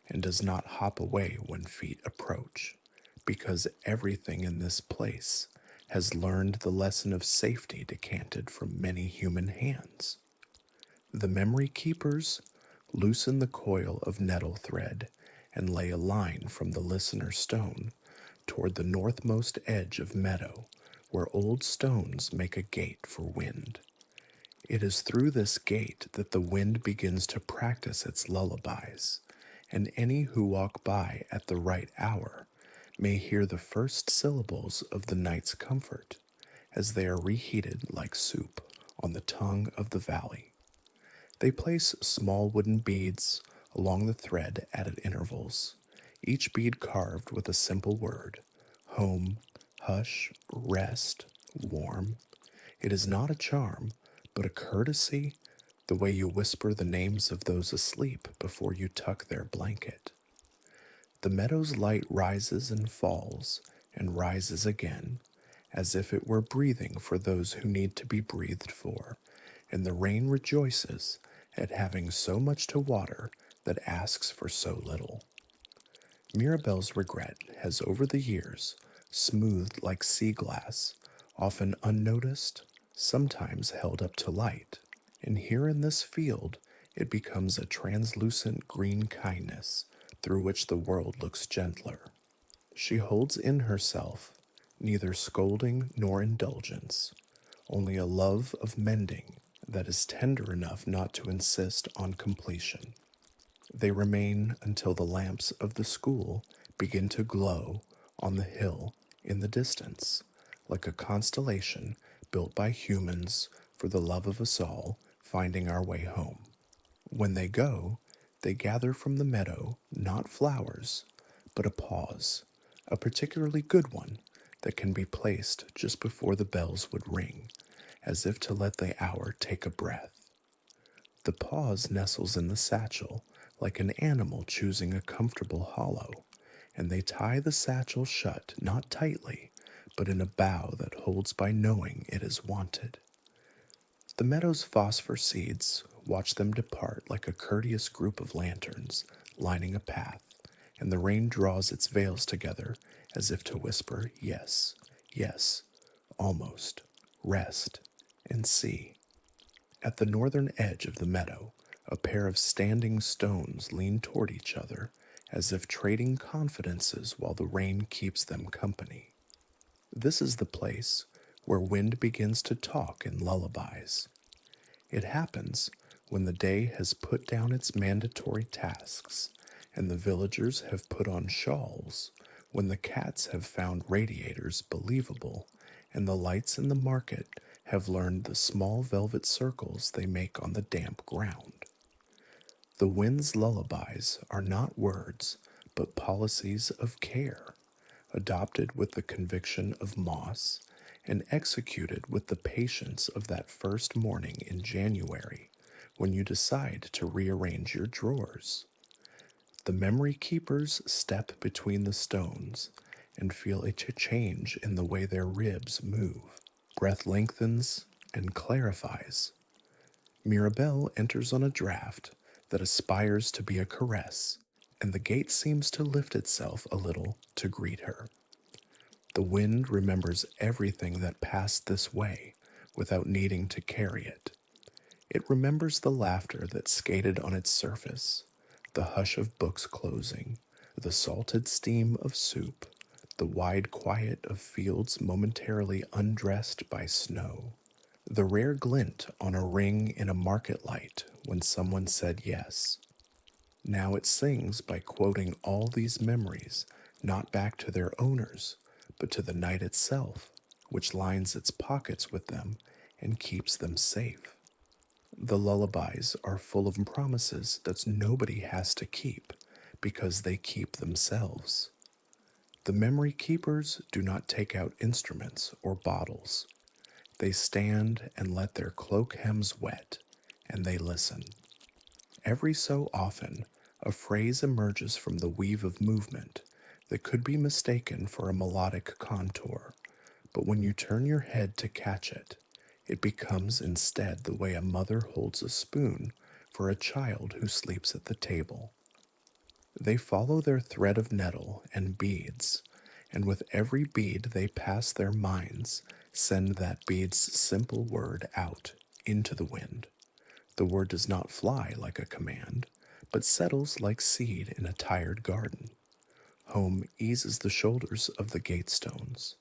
and does not hop away when feet approach, because everything in this place has learned the lesson of safety decanted from many human hands. The memory keepers loosen the coil of nettle thread and lay a line from the listener stone toward the northmost edge of meadow, where old stones make a gate for wind. It is through this gate that the wind begins to practice its lullabies, and any who walk by at the right hour may hear the first syllables of the night's comfort, as they are reheated like soup on the tongue of the valley. They place small wooden beads along the thread at intervals, each bead carved with a simple word: home, hush, rest, warm. It is not a charm, but a courtesy, the way you whisper the names of those asleep before you tuck their blanket. The meadow's light rises and falls and rises again, as if it were breathing for those who need to be breathed for, and the rain rejoices at having so much to water that asks for so little. Mirabelle's regret has over the years smoothed like sea glass, often unnoticed, sometimes held up to light, and here in this field it becomes a translucent green kindness through which the world looks gentler. She holds in herself neither scolding nor indulgence, only a love of mending that is tender enough not to insist on completion. They remain until the lamps of the school begin to glow on the hill in the distance, like a constellation built by humans for the love of us all finding our way home. When they go, they gather from the meadow not flowers, but a pause, a particularly good one that can be placed just before the bells would ring, as if to let the hour take a breath. The pause nestles in the satchel like an animal choosing a comfortable hollow, and they tie the satchel shut not tightly, but in a bough that holds by knowing it is wanted. The meadow's phosphor seeds watch them depart like a courteous group of lanterns lining a path, and the rain draws its veils together as if to whisper, yes, yes, almost, rest, and see. At the northern edge of the meadow, a pair of standing stones lean toward each other as if trading confidences while the rain keeps them company. This is the place where wind begins to talk in lullabies. It happens when the day has put down its mandatory tasks and the villagers have put on shawls, when the cats have found radiators believable and the lights in the market have learned the small velvet circles they make on the damp ground. The wind's lullabies are not words, but policies of care, adopted with the conviction of moss and executed with the patience of that first morning in January when you decide to rearrange your drawers. The memory keepers step between the stones and feel a change in the way their ribs move. Breath lengthens and clarifies. Mirabelle enters on a draft that aspires to be a caress, and the gate seems to lift itself a little to greet her. The wind remembers everything that passed this way without needing to carry it. It remembers the laughter that skated on its surface, the hush of books closing, the salted steam of soup, the wide quiet of fields momentarily undressed by snow, the rare glint on a ring in a market light when someone said yes. Now it sings by quoting all these memories not back to their owners, but to the night itself, which lines its pockets with them and keeps them safe. The lullabies are full of promises that nobody has to keep because they keep themselves. The memory keepers do not take out instruments or bottles. They stand and let their cloak hems wet, and they listen. Every so often, a phrase emerges from the weave of movement that could be mistaken for a melodic contour, but when you turn your head to catch it, it becomes instead the way a mother holds a spoon for a child who sleeps at the table. They follow their thread of nettle and beads, and with every bead they pass their minds, send that bead's simple word out into the wind. The word does not fly like a command, but settles like seed in a tired garden. Home eases the shoulders of the gate stones.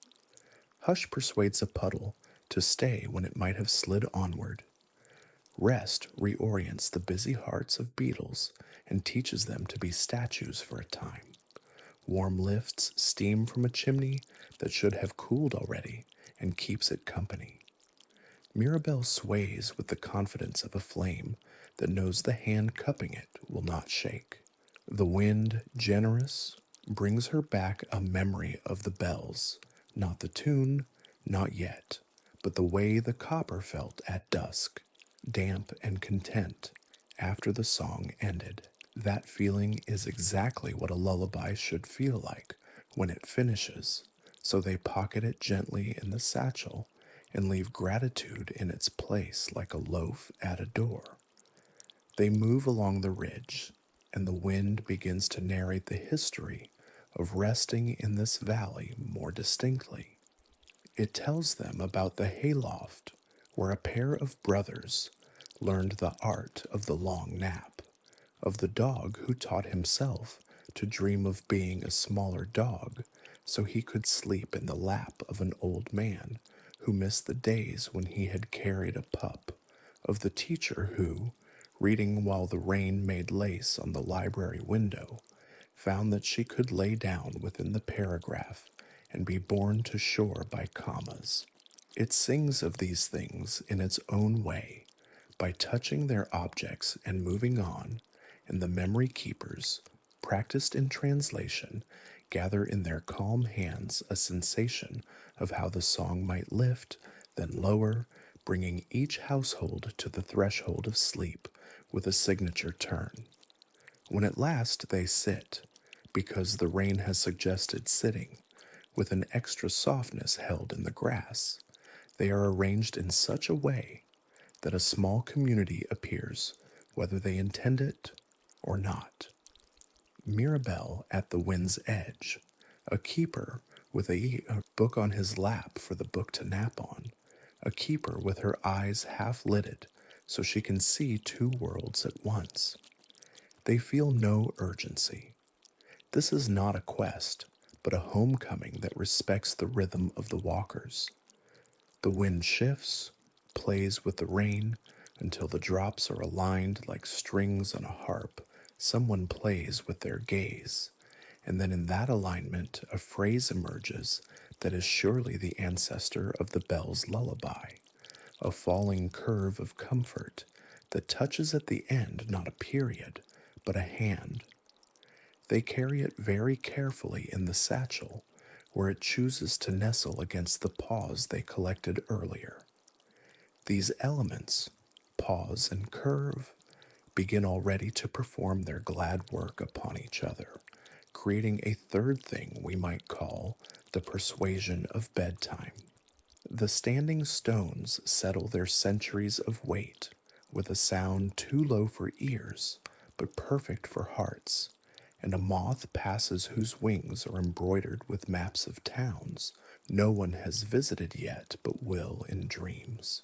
Hush persuades a puddle to stay when it might have slid onward. Rest reorients the busy hearts of beetles and teaches them to be statues for a time. Warm lifts steam from a chimney that should have cooled already and keeps it company. Mirabelle sways with the confidence of a flame that knows the hand cupping it will not shake. The wind, generous, brings her back a memory of the bells, not the tune, not yet, but the way the copper felt at dusk, damp and content, after the song ended. That feeling is exactly what a lullaby should feel like when it finishes, so they pocket it gently in the satchel and leave gratitude in its place like a loaf at a door. They move along the ridge, and the wind begins to narrate the history of resting in this valley more distinctly. It tells them about the hayloft where a pair of brothers learned the art of the long nap, of the dog who taught himself to dream of being a smaller dog so he could sleep in the lap of an old man who missed the days when he had carried a pup, of the teacher who, reading while the rain made lace on the library window, found that she could lay down within the paragraph and be borne to shore by commas. It sings of these things in its own way, by touching their objects and moving on, and the memory keepers, practiced in translation, gather in their calm hands a sensation of how the song might lift, then lower, bringing each household to the threshold of sleep with a signature turn. When at last they sit, because the rain has suggested sitting, with an extra softness held in the grass, they are arranged in such a way that a small community appears, whether they intend it or not. Mirabelle at the wind's edge, a keeper with a book on his lap for the book to nap on, a keeper with her eyes half lidded so she can see two worlds at once. They feel no urgency. This is not a quest, but a homecoming that respects the rhythm of the walkers. The wind shifts, plays with the rain, until the drops are aligned like strings on a harp. Someone plays with their gaze, and then in that alignment a phrase emerges that is surely the ancestor of the bell's lullaby, a falling curve of comfort that touches at the end not a period, but a hand. They carry it very carefully in the satchel, where it chooses to nestle against the paws they collected earlier. These elements, pause and curve, begin already to perform their glad work upon each other, creating a third thing we might call the persuasion of bedtime. The standing stones settle their centuries of weight with a sound too low for ears, but perfect for hearts, and a moth passes whose wings are embroidered with maps of towns no one has visited yet but will in dreams.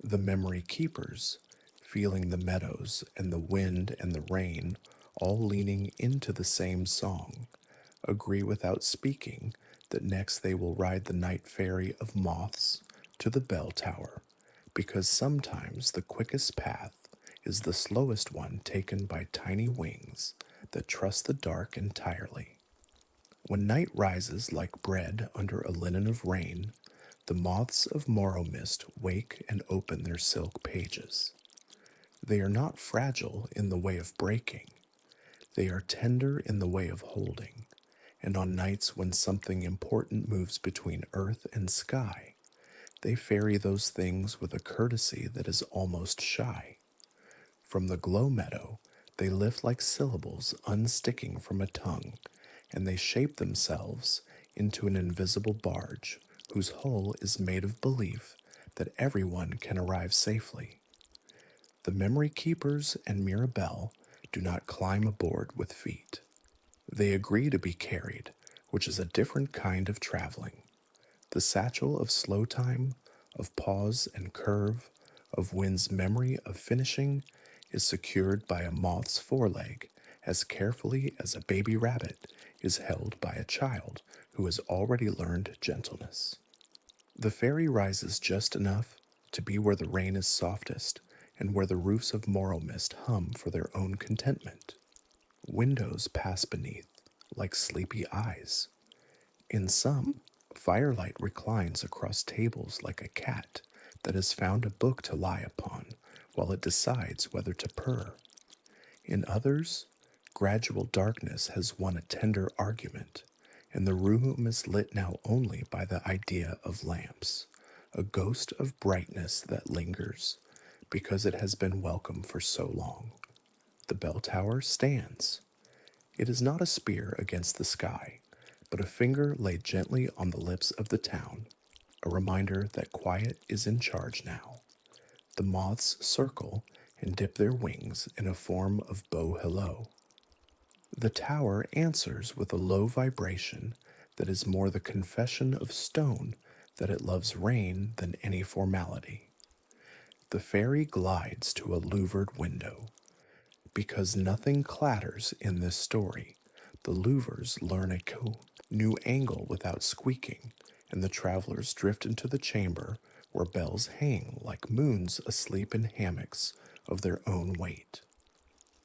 The memory keepers, feeling the meadows and the wind and the rain all leaning into the same song, agree without speaking that next they will ride the night ferry of moths to the bell tower, because sometimes the quickest path is the slowest one taken by tiny wings that trust the dark entirely. When night rises like bread under a linen of rain, the moths of morrow mist wake and open their silk pages. They are not fragile in the way of breaking. They are tender in the way of holding, and on nights when something important moves between earth and sky, they ferry those things with a courtesy that is almost shy. From the glow meadow, they lift like syllables unsticking from a tongue, and they shape themselves into an invisible barge whose hull is made of belief that everyone can arrive safely. The memory keepers and Mirabelle do not climb aboard with feet. They agree to be carried, which is a different kind of traveling. The satchel of slow time, of pause and curve, of wind's memory of finishing, is secured by a moth's foreleg as carefully as a baby rabbit is held by a child who has already learned gentleness. The ferry rises just enough to be where the rain is softest and where the roofs of morrow mist hum for their own contentment. Windows pass beneath like sleepy eyes. In some, firelight reclines across tables like a cat that has found a book to lie upon while it decides whether to purr. In others, gradual darkness has won a tender argument, and the room is lit now only by the idea of lamps, a ghost of brightness that lingers, because it has been welcome for so long. The bell tower stands. It is not a spear against the sky, but a finger laid gently on the lips of the town, a reminder that quiet is in charge now. The moths circle and dip their wings in a form of bow hello. The tower answers with a low vibration that is more the confession of stone that it loves rain than any formality. The ferry glides to a louvered window. Because nothing clatters in this story, the louvers learn a new angle without squeaking, and the travelers drift into the chamber where bells hang like moons asleep in hammocks of their own weight.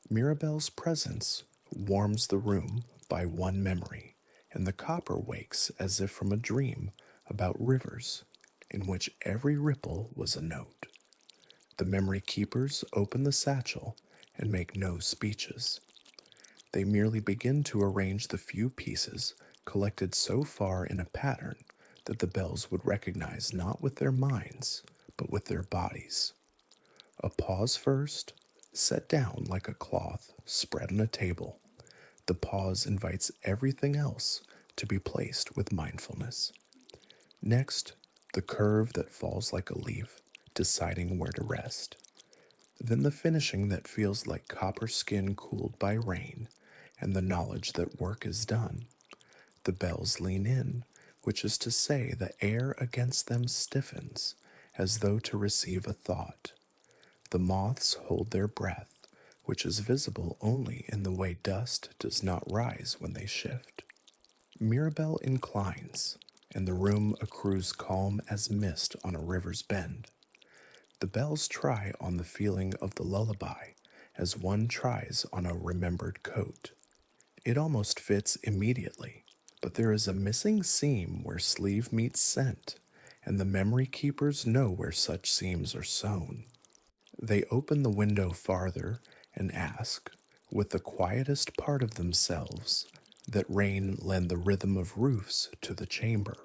Mirabelle's presence warms the room by one memory, and the copper wakes as if from a dream about rivers in which every ripple was a note. The memory keepers open the satchel and make no speeches. They merely begin to arrange the few pieces collected so far in a pattern that the bells would recognize not with their minds, but with their bodies. A pause first, set down like a cloth spread on a table. The pause invites everything else to be placed with mindfulness. Next, the curve that falls like a leaf, deciding where to rest. Then the finishing that feels like copper skin cooled by rain, and the knowledge that work is done. The bells lean in, which is to say the air against them stiffens, as though to receive a thought. The moths hold their breath, which is visible only in the way dust does not rise when they shift. Mirabelle inclines, and the room accrues calm as mist on a river's bend. The bells try on the feeling of the lullaby, as one tries on a remembered coat. It almost fits immediately, but there is a missing seam where sleeve meets scent, and the memory keepers know where such seams are sewn. They open the window farther and ask, with the quietest part of themselves, that rain lend the rhythm of roofs to the chamber.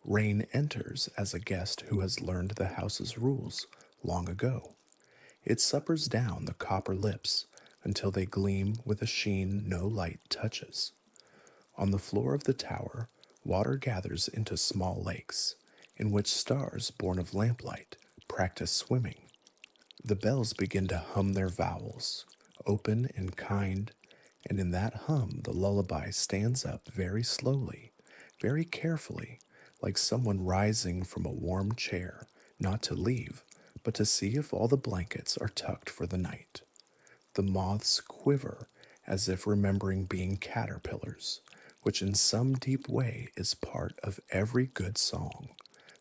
Rain enters as a guest who has learned the house's rules long ago. It suppers down the copper lips until they gleam with a sheen no light touches. On the floor of the tower, water gathers into small lakes, in which stars born of lamplight practice swimming. The bells begin to hum their vowels, open and kind, and in that hum the lullaby stands up very slowly, very carefully, like someone rising from a warm chair, not to leave, but to see if all the blankets are tucked for the night. The moths quiver as if remembering being caterpillars, which in some deep way is part of every good song,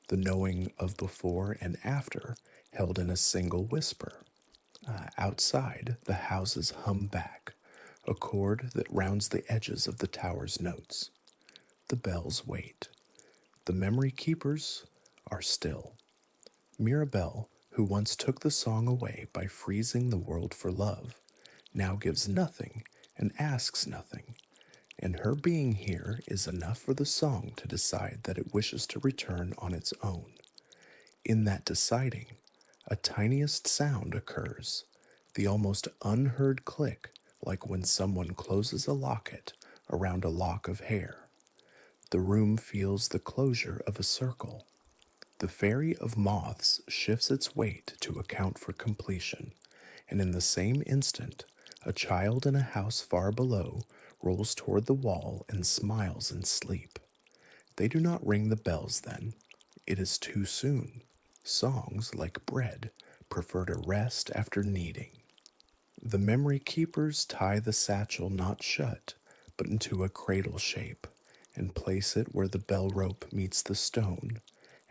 the knowing of before and after held in a single whisper. Outside, the houses hum back, a chord that rounds the edges of the tower's notes. The bells wait. The memory keepers are still. Mirabelle, who once took the song away by freezing the world for love, now gives nothing and asks nothing, and her being here is enough for the song to decide that it wishes to return on its own. In that deciding, a tiniest sound occurs, the almost unheard click, like when someone closes a locket around a lock of hair. The room feels the closure of a circle. The fairy of moths shifts its weight to account for completion, and in the same instant, a child in a house far below rolls toward the wall and smiles in sleep. They do not ring the bells then. It is too soon. Songs, like bread, prefer to rest after kneading. The memory keepers tie the satchel not shut, but into a cradle shape, and place it where the bell rope meets the stone,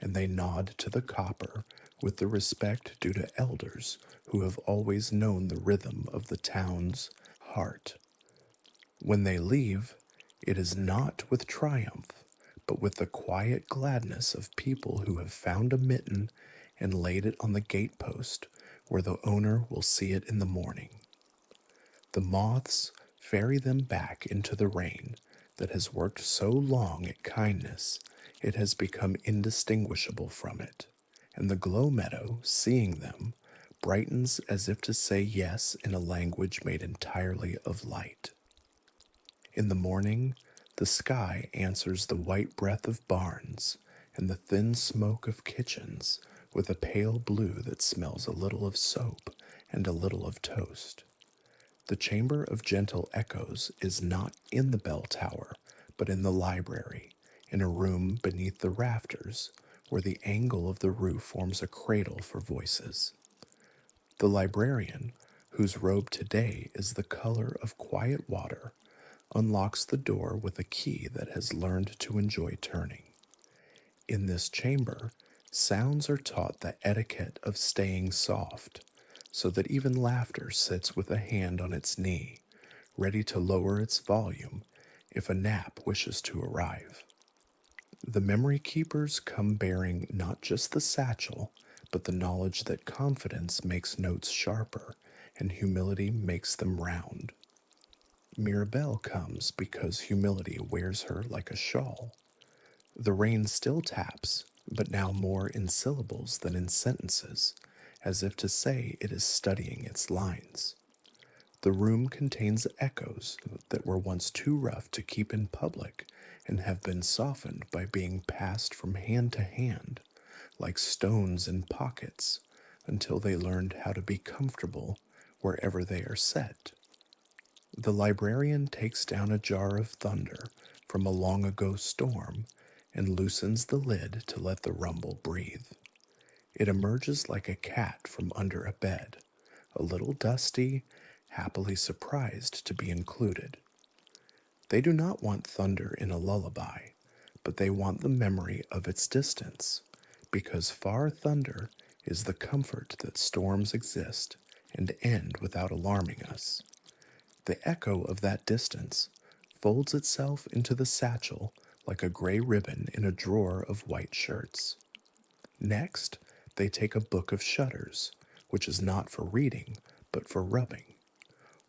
and they nod to the copper with the respect due to elders who have always known the rhythm of the town's heart. When they leave, it is not with triumph, but with the quiet gladness of people who have found a mitten and laid it on the gatepost where the owner will see it in the morning. The moths ferry them back into the rain that has worked so long at kindness it has become indistinguishable from it, and the glow meadow, seeing them, brightens as if to say yes in a language made entirely of light. In the morning, the sky answers the white breath of barns and the thin smoke of kitchens with a pale blue that smells a little of soap and a little of toast. The chamber of gentle echoes is not in the bell tower, but in the library, in a room beneath the rafters, where the angle of the roof forms a cradle for voices. The librarian, whose robe today is the color of quiet water, unlocks the door with a key that has learned to enjoy turning. In this chamber, sounds are taught the etiquette of staying soft, so that even laughter sits with a hand on its knee, ready to lower its volume if a nap wishes to arrive. The memory keepers come bearing not just the satchel, but the knowledge that confidence makes notes sharper and humility makes them round. Mirabelle comes because humility wears her like a shawl. The rain still taps, but now more in syllables than in sentences, as if to say it is studying its lines. The room contains echoes that were once too rough to keep in public and have been softened by being passed from hand to hand, like stones in pockets, until they learned how to be comfortable wherever they are set. The librarian takes down a jar of thunder from a long ago storm and loosens the lid to let the rumble breathe. It emerges like a cat from under a bed, a little dusty, happily surprised to be included. They do not want thunder in a lullaby, but they want the memory of its distance, because far thunder is the comfort that storms exist and end without alarming us. The echo of that distance folds itself into the satchel like a gray ribbon in a drawer of white shirts. Next, they take a book of shutters, which is not for reading, but for rubbing.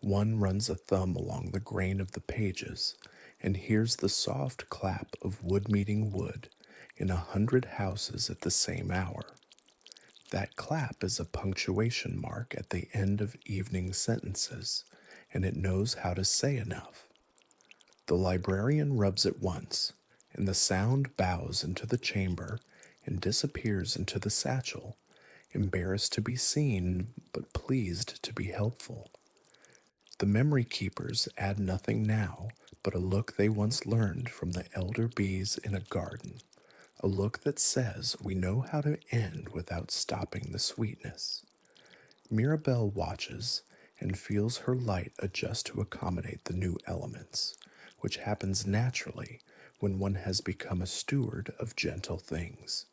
One runs a thumb along the grain of the pages and hears the soft clap of wood meeting wood in 100 houses at the same hour. That clap is a punctuation mark at the end of evening sentences, and it knows how to say enough. The librarian rubs it once, and the sound bows into the chamber and disappears into the satchel, embarrassed to be seen but pleased to be helpful. The memory keepers add nothing now but a look they once learned from the elder bees in a garden, a look that says we know how to end without stopping the sweetness. Mirabelle watches and feels her light adjust to accommodate the new elements, which happens naturally when one has become a steward of gentle things.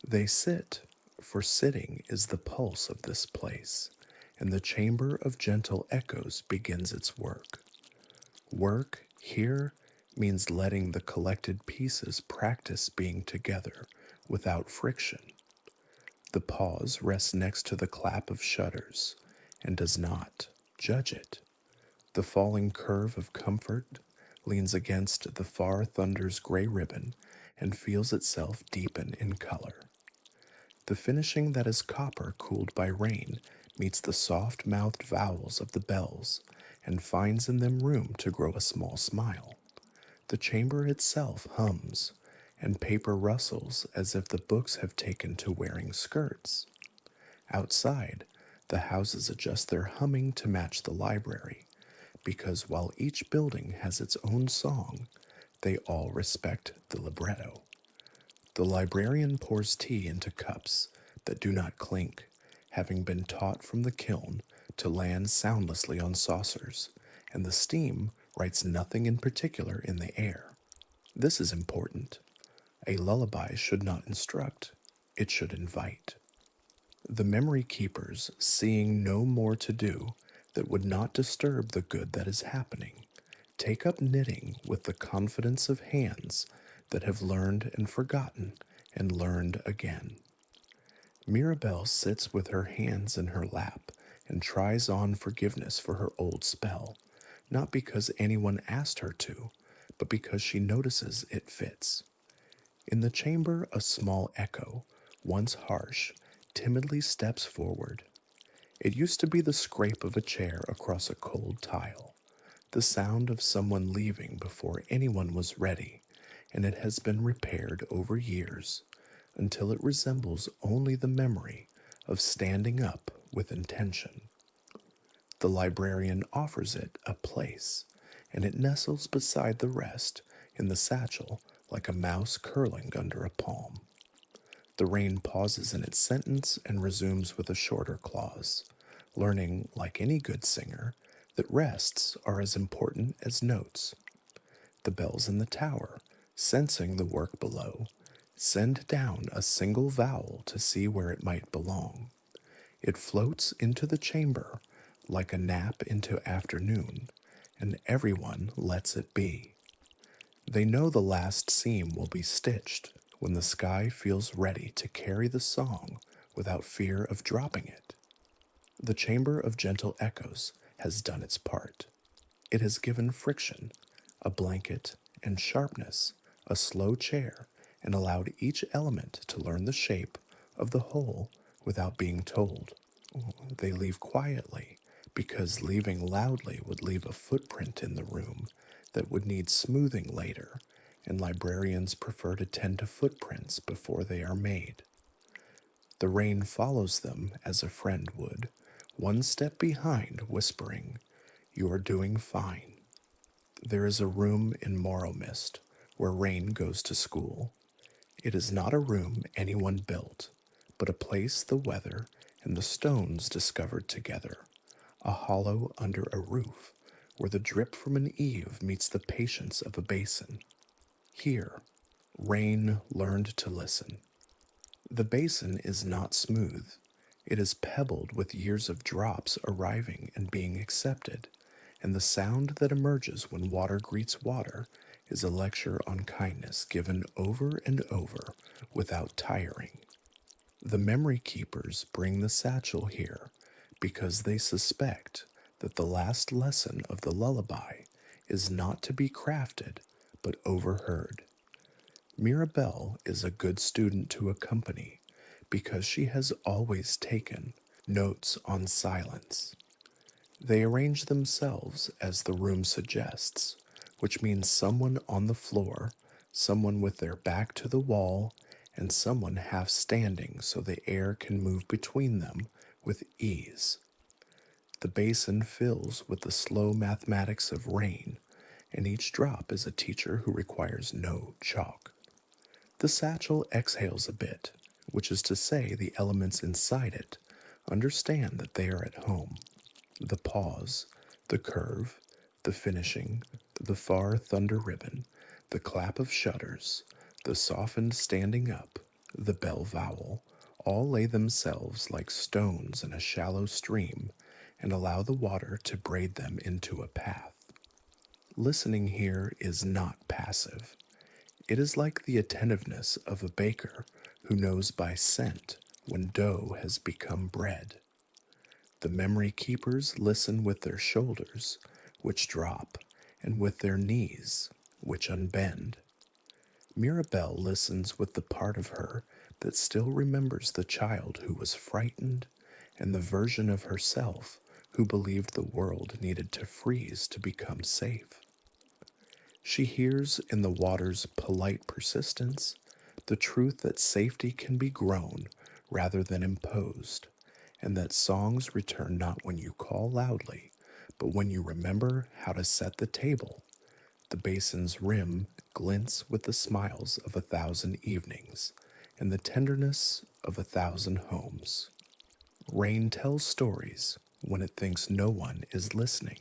They sit, for sitting is the pulse of this place, and the chamber of gentle echoes begins its work. Work, here, means letting the collected pieces practice being together without friction. The pause rests next to the clap of shutters and does not judge it. The falling curve of comfort leans against the far thunder's gray ribbon and feels itself deepen in color. The finishing that is copper cooled by rain meets the soft-mouthed vowels of the bells and finds in them room to grow a small smile. The chamber itself hums, and paper rustles as if the books have taken to wearing skirts. Outside, the houses adjust their humming to match the library, because while each building has its own song, they all respect the libretto. The librarian pours tea into cups that do not clink, having been taught from the kiln to land soundlessly on saucers, and the steam writes nothing in particular in the air. This is important. A lullaby should not instruct, it should invite. The memory keepers, seeing no more to do that would not disturb the good that is happening, take up knitting with the confidence of hands that have learned and forgotten and learned again. Mirabelle sits with her hands in her lap and tries on forgiveness for her old spell, not because anyone asked her to, but because she notices it fits. In the chamber, a small echo, once harsh, timidly steps forward. It used to be the scrape of a chair across a cold tile, the sound of someone leaving before anyone was ready, and it has been repaired over years until it resembles only the memory of standing up with intention. The librarian offers it a place, and it nestles beside the rest in the satchel like a mouse curling under a palm. The rain pauses in its sentence and resumes with a shorter clause, learning, like any good singer, that rests are as important as notes. The bells in the tower, sensing the work below, send down a single vowel to see where it might belong. It floats into the chamber like a nap into afternoon, and everyone lets it be. They know the last seam will be stitched when the sky feels ready to carry the song without fear of dropping it. The chamber of gentle echoes has done its part. It has given friction, a blanket, and sharpness, a slow chair, and allowed each element to learn the shape of the whole without being told. They leave quietly, because leaving loudly would leave a footprint in the room that would need smoothing later, and librarians prefer to tend to footprints before they are made. The rain follows them as a friend would, one step behind, whispering, "You are doing fine." There is a room in Morrowmist where rain goes to school. It is not a room anyone built, but a place the weather and the stones discovered together, a hollow under a roof where the drip from an eave meets the patience of a basin. Here, rain learned to listen. The basin is not smooth. It is pebbled with years of drops arriving and being accepted, and the sound that emerges when water greets water is a lecture on kindness given over and over without tiring. The memory keepers bring the satchel here because they suspect that the last lesson of the lullaby is not to be crafted but overheard. Mirabelle is a good student to accompany because she has always taken notes on silence. They arrange themselves as the room suggests, which means someone on the floor, someone with their back to the wall, and someone half standing so the air can move between them with ease. The basin fills with the slow mathematics of rain, and each drop is a teacher who requires no chalk. The satchel exhales a bit, which is to say the elements inside it understand that they are at home. The pause, the curve, the finishing, the far thunder ribbon, the clap of shutters, the softened standing up, the bell vowel, all lay themselves like stones in a shallow stream and allow the water to braid them into a path. Listening here is not passive. It is like the attentiveness of a baker who knows by scent when dough has become bread. The memory keepers listen with their shoulders, which drop, and with their knees, which unbend. Mirabelle listens with the part of her that still remembers the child who was frightened and the version of herself who believed the world needed to freeze to become safe. She hears in the water's polite persistence the truth that safety can be grown rather than imposed, and that songs return not when you call loudly, but when you remember how to set the table. The basin's rim glints with the smiles of 1,000 evenings and the tenderness of 1,000 homes. Rain tells stories when it thinks no one is listening,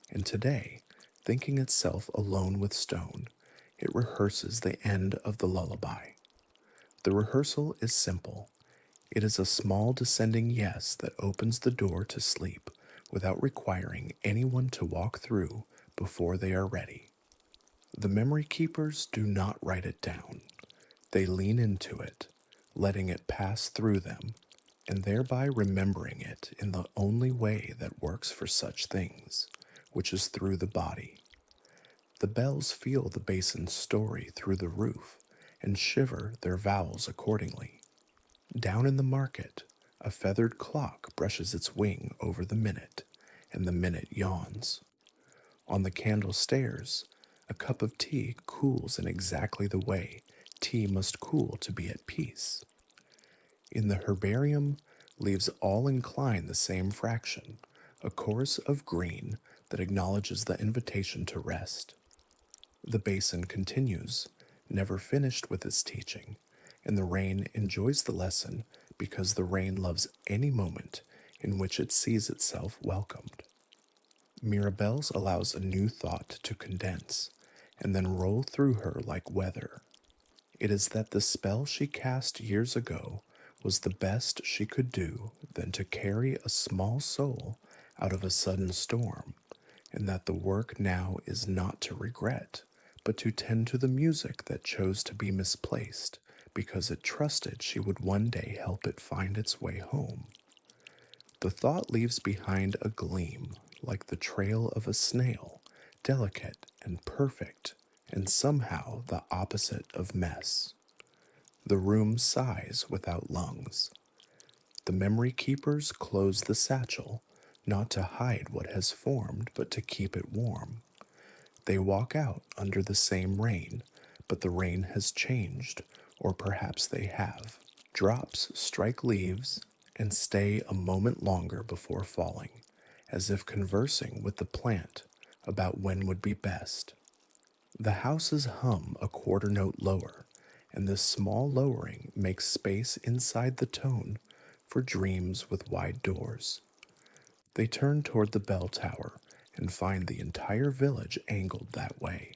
and today, thinking itself alone with stone, it rehearses the end of the lullaby. The rehearsal is simple. It is a small descending yes that opens the door to sleep without requiring anyone to walk through before they are ready. The memory keepers do not write it down. They lean into it, letting it pass through them, and thereby remembering it in the only way that works for such things, which is through the body. The bells feel the basin's story through the roof and shiver their vowels accordingly. Down in the market, a feathered clock brushes its wing over the minute, and the minute yawns. On the candle stairs, a cup of tea cools in exactly the way tea must cool to be at peace. In the herbarium, leaves all incline the same fraction, a chorus of green that acknowledges the invitation to rest. The basin continues, never finished with its teaching, and the rain enjoys the lesson because the rain loves any moment in which it sees itself welcomed. Mirabelle's allows a new thought to condense and then roll through her like weather. It is that the spell she cast years ago was the best she could do than to carry a small soul out of a sudden storm, and that the work now is not to regret, but to tend to the music that chose to be misplaced because it trusted she would one day help it find its way home. The thought leaves behind a gleam, like the trail of a snail, delicate and perfect, and somehow the opposite of mess. The room sighs without lungs. The memory keepers close the satchel, not to hide what has formed, but to keep it warm. They walk out under the same rain, but the rain has changed, or perhaps they have. Drops strike leaves and stay a moment longer before falling, as if conversing with the plant about when would be best. The houses hum a quarter note lower, and this small lowering makes space inside the tone for dreams with wide doors. They turn toward the bell tower and find the entire village angled that way,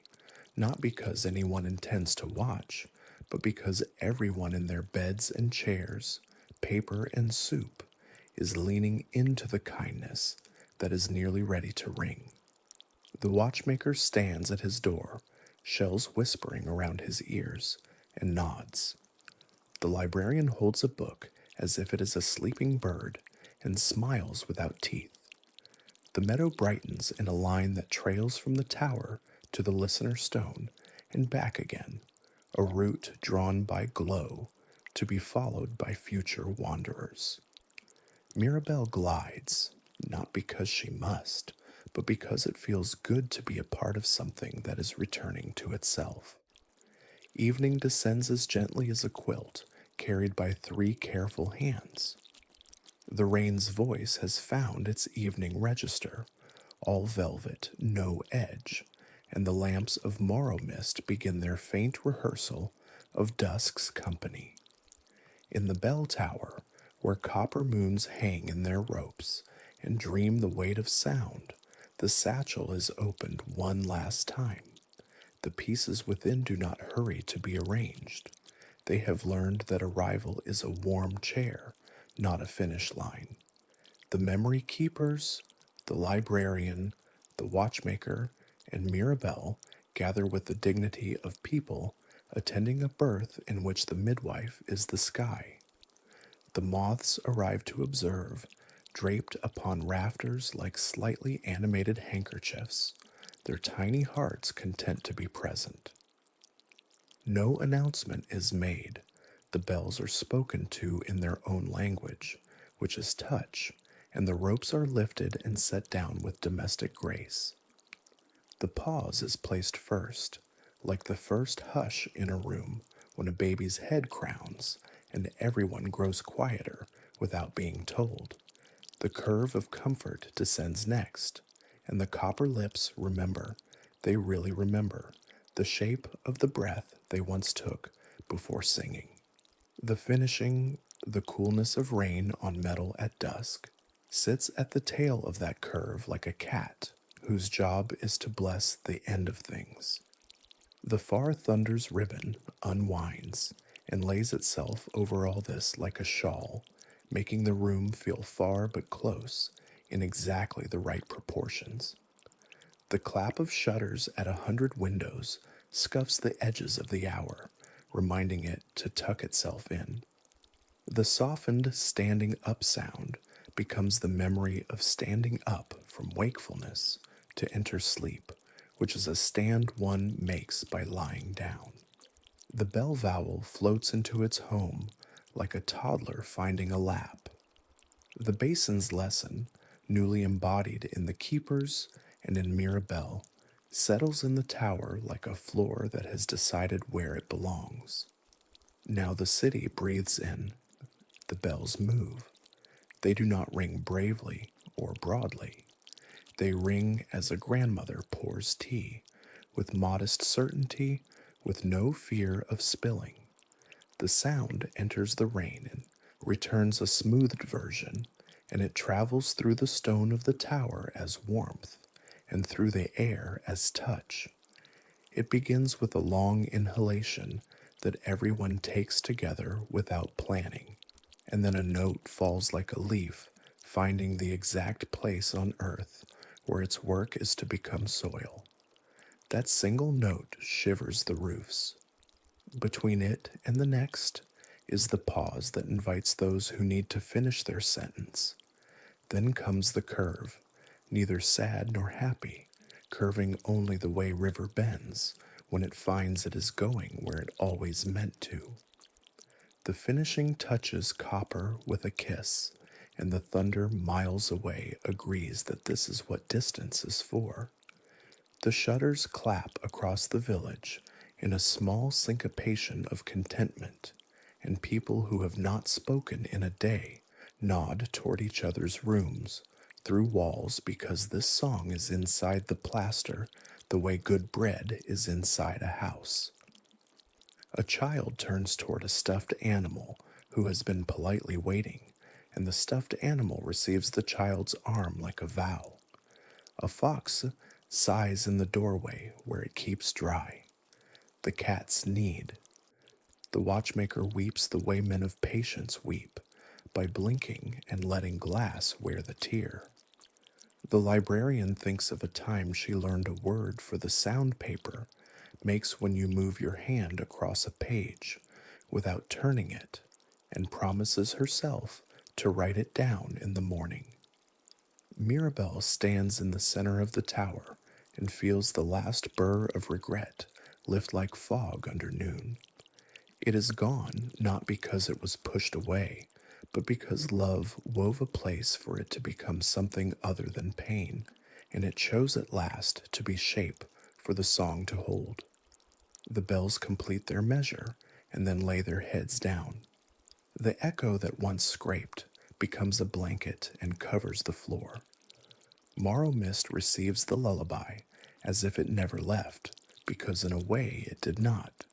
not because anyone intends to watch, but because everyone in their beds and chairs, paper and soup, is leaning into the kindness that is nearly ready to ring. The watchmaker stands at his door, shells whispering around his ears, and nods. The librarian holds a book as if it is a sleeping bird and smiles without teeth. The meadow brightens in a line that trails from the tower to the listener stone and back again, a route drawn by glow to be followed by future wanderers. Mirabelle glides, not because she must, but because it feels good to be a part of something that is returning to itself. Evening descends as gently as a quilt carried by three careful hands. The rain's voice has found its evening register, all velvet, no edge, and the lamps of morrow mist begin their faint rehearsal of dusk's company. In the bell tower, where copper moons hang in their ropes and dream the weight of sound, the satchel is opened one last time. The pieces within do not hurry to be arranged. They have learned that arrival is a warm chair, not a finish line. The memory keepers, the librarian, the watchmaker, and Mirabelle gather with the dignity of people attending a birth in which the midwife is the sky. The moths arrive to observe, draped upon rafters like slightly animated handkerchiefs, their tiny hearts content to be present. No announcement is made. The bells are spoken to in their own language, which is touch, and the ropes are lifted and set down with domestic grace. The pause is placed first, like the first hush in a room when a baby's head crowns and everyone grows quieter without being told. The curve of comfort descends next, and the copper lips remember, they really remember, the shape of the breath they once took before singing. The finishing, the coolness of rain on metal at dusk, sits at the tail of that curve like a cat whose job is to bless the end of things. The far thunder's ribbon unwinds and lays itself over all this like a shawl, making the room feel far but close in exactly the right proportions. The clap of shutters at 100 windows scuffs the edges of the hour, reminding it to tuck itself in. The softened standing up sound becomes the memory of standing up from wakefulness to enter sleep, which is a stand one makes by lying down. The bell vowel floats into its home like a toddler finding a lap. The basin's lesson, newly embodied in the keepers and in Mirabelle, settles in the tower like a floor that has decided where it belongs. Now the city breathes in. The bells move. They do not ring bravely or broadly. They ring as a grandmother pours tea, with modest certainty, with no fear of spilling. The sound enters the rain and returns a smoothed version, and it travels through the stone of the tower as warmth, and through the air as touch. It begins with a long inhalation that everyone takes together without planning, and then a note falls like a leaf, finding the exact place on earth where its work is to become soil. That single note shivers the roofs. Between it and the next is the pause that invites those who need to finish their sentence. Then comes the curve, neither sad nor happy, curving only the way river bends when it finds it is going where it always meant to. The finishing touches copper with a kiss, and the thunder miles away agrees that this is what distance is for. The shutters clap across the village in a small syncopation of contentment, and people who have not spoken in a day nod toward each other's rooms through walls because this song is inside the plaster the way good bread is inside a house. A child turns toward a stuffed animal who has been politely waiting, and the stuffed animal receives the child's arm like a vow. A fox sighs in the doorway where it keeps dry. The cats need. The watchmaker weeps the way men of patience weep, by blinking and letting glass wear the tear. The librarian thinks of a time she learned a word for the sound paper makes when you move your hand across a page without turning it, and promises herself to write it down in the morning. Mirabelle stands in the center of the tower and feels the last burr of regret lift like fog under noon. It is gone not because it was pushed away, but because love wove a place for it to become something other than pain, and it chose at last to be shape for the song to hold. The bells complete their measure and then lay their heads down. The echo that once scraped becomes a blanket and covers the floor. Morrow mist receives the lullaby as if it never left, because in a way it did not.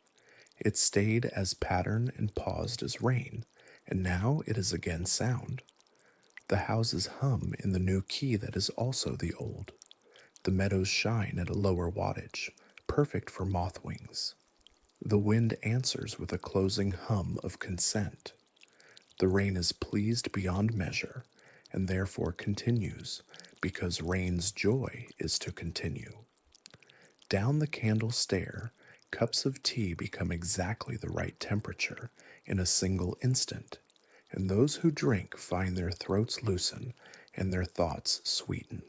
It stayed as pattern and paused as rain, and now it is again sound. The houses hum in the new key that is also the old. The meadows shine at a lower wattage, perfect for moth wings. The wind answers with a closing hum of consent. The rain is pleased beyond measure, and therefore continues, because rain's joy is to continue. Down the candle stair, cups of tea become exactly the right temperature in a single instant, and those who drink find their throats loosen and their thoughts sweeten.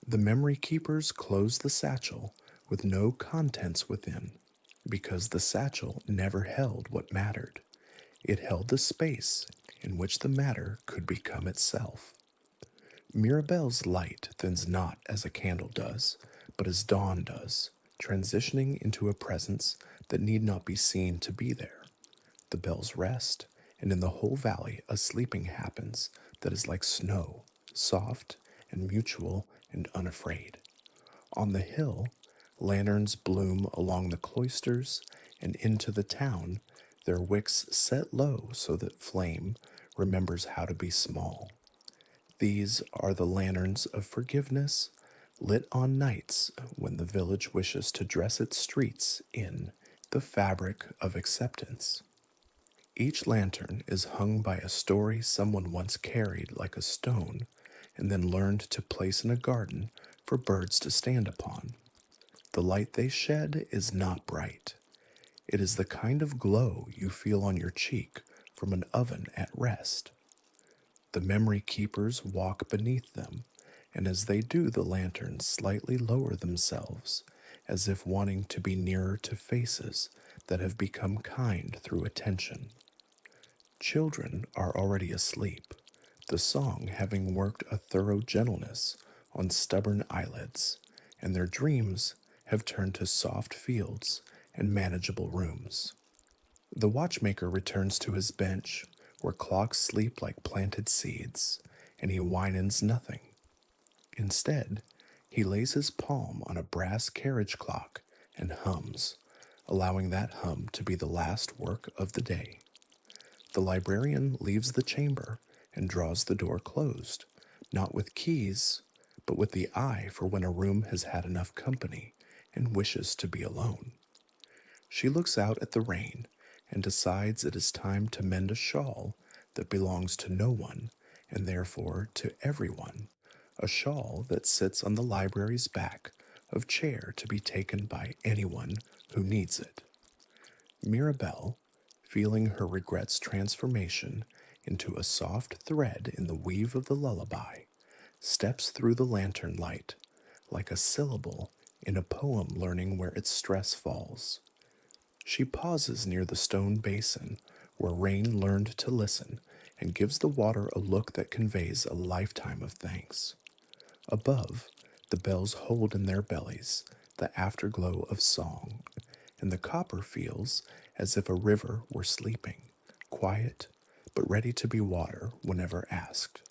The memory keepers close the satchel with no contents within, because the satchel never held what mattered. It held the space in which the matter could become itself. Mirabelle's light thins not as a candle does, but as dawn does, transitioning into a presence that need not be seen to be there. The bells rest, and in the whole valley a sleeping happens that is like snow, soft and mutual and unafraid. On the hill, lanterns bloom along the cloisters, and into the town, their wicks set low so that flame remembers how to be small. These are the lanterns of forgiveness, lit on nights when the village wishes to dress its streets in the fabric of acceptance. Each lantern is hung by a story someone once carried like a stone and then learned to place in a garden for birds to stand upon. The light they shed is not bright. It is the kind of glow you feel on your cheek from an oven at rest. The memory keepers walk beneath them, and as they do, the lanterns slightly lower themselves, as if wanting to be nearer to faces that have become kind through attention. Children are already asleep, the song having worked a thorough gentleness on stubborn eyelids, and their dreams have turned to soft fields and manageable rooms. The watchmaker returns to his bench, where clocks sleep like planted seeds, and he whinens nothing. Instead, he lays his palm on a brass carriage clock and hums, allowing that hum to be the last work of the day. The librarian leaves the chamber and draws the door closed, not with keys, but with the eye for when a room has had enough company and wishes to be alone. She looks out at the rain and decides it is time to mend a shawl that belongs to no one and therefore to everyone, a shawl that sits on the library's back of chair to be taken by anyone who needs it. Mirabelle, feeling her regret's transformation into a soft thread in the weave of the lullaby, steps through the lantern light, like a syllable in a poem learning where its stress falls. She pauses near the stone basin where rain learned to listen and gives the water a look that conveys a lifetime of thanks. Above, the bells hold in their bellies the afterglow of song, and the copper feels as if a river were sleeping, quiet but ready to be water whenever asked.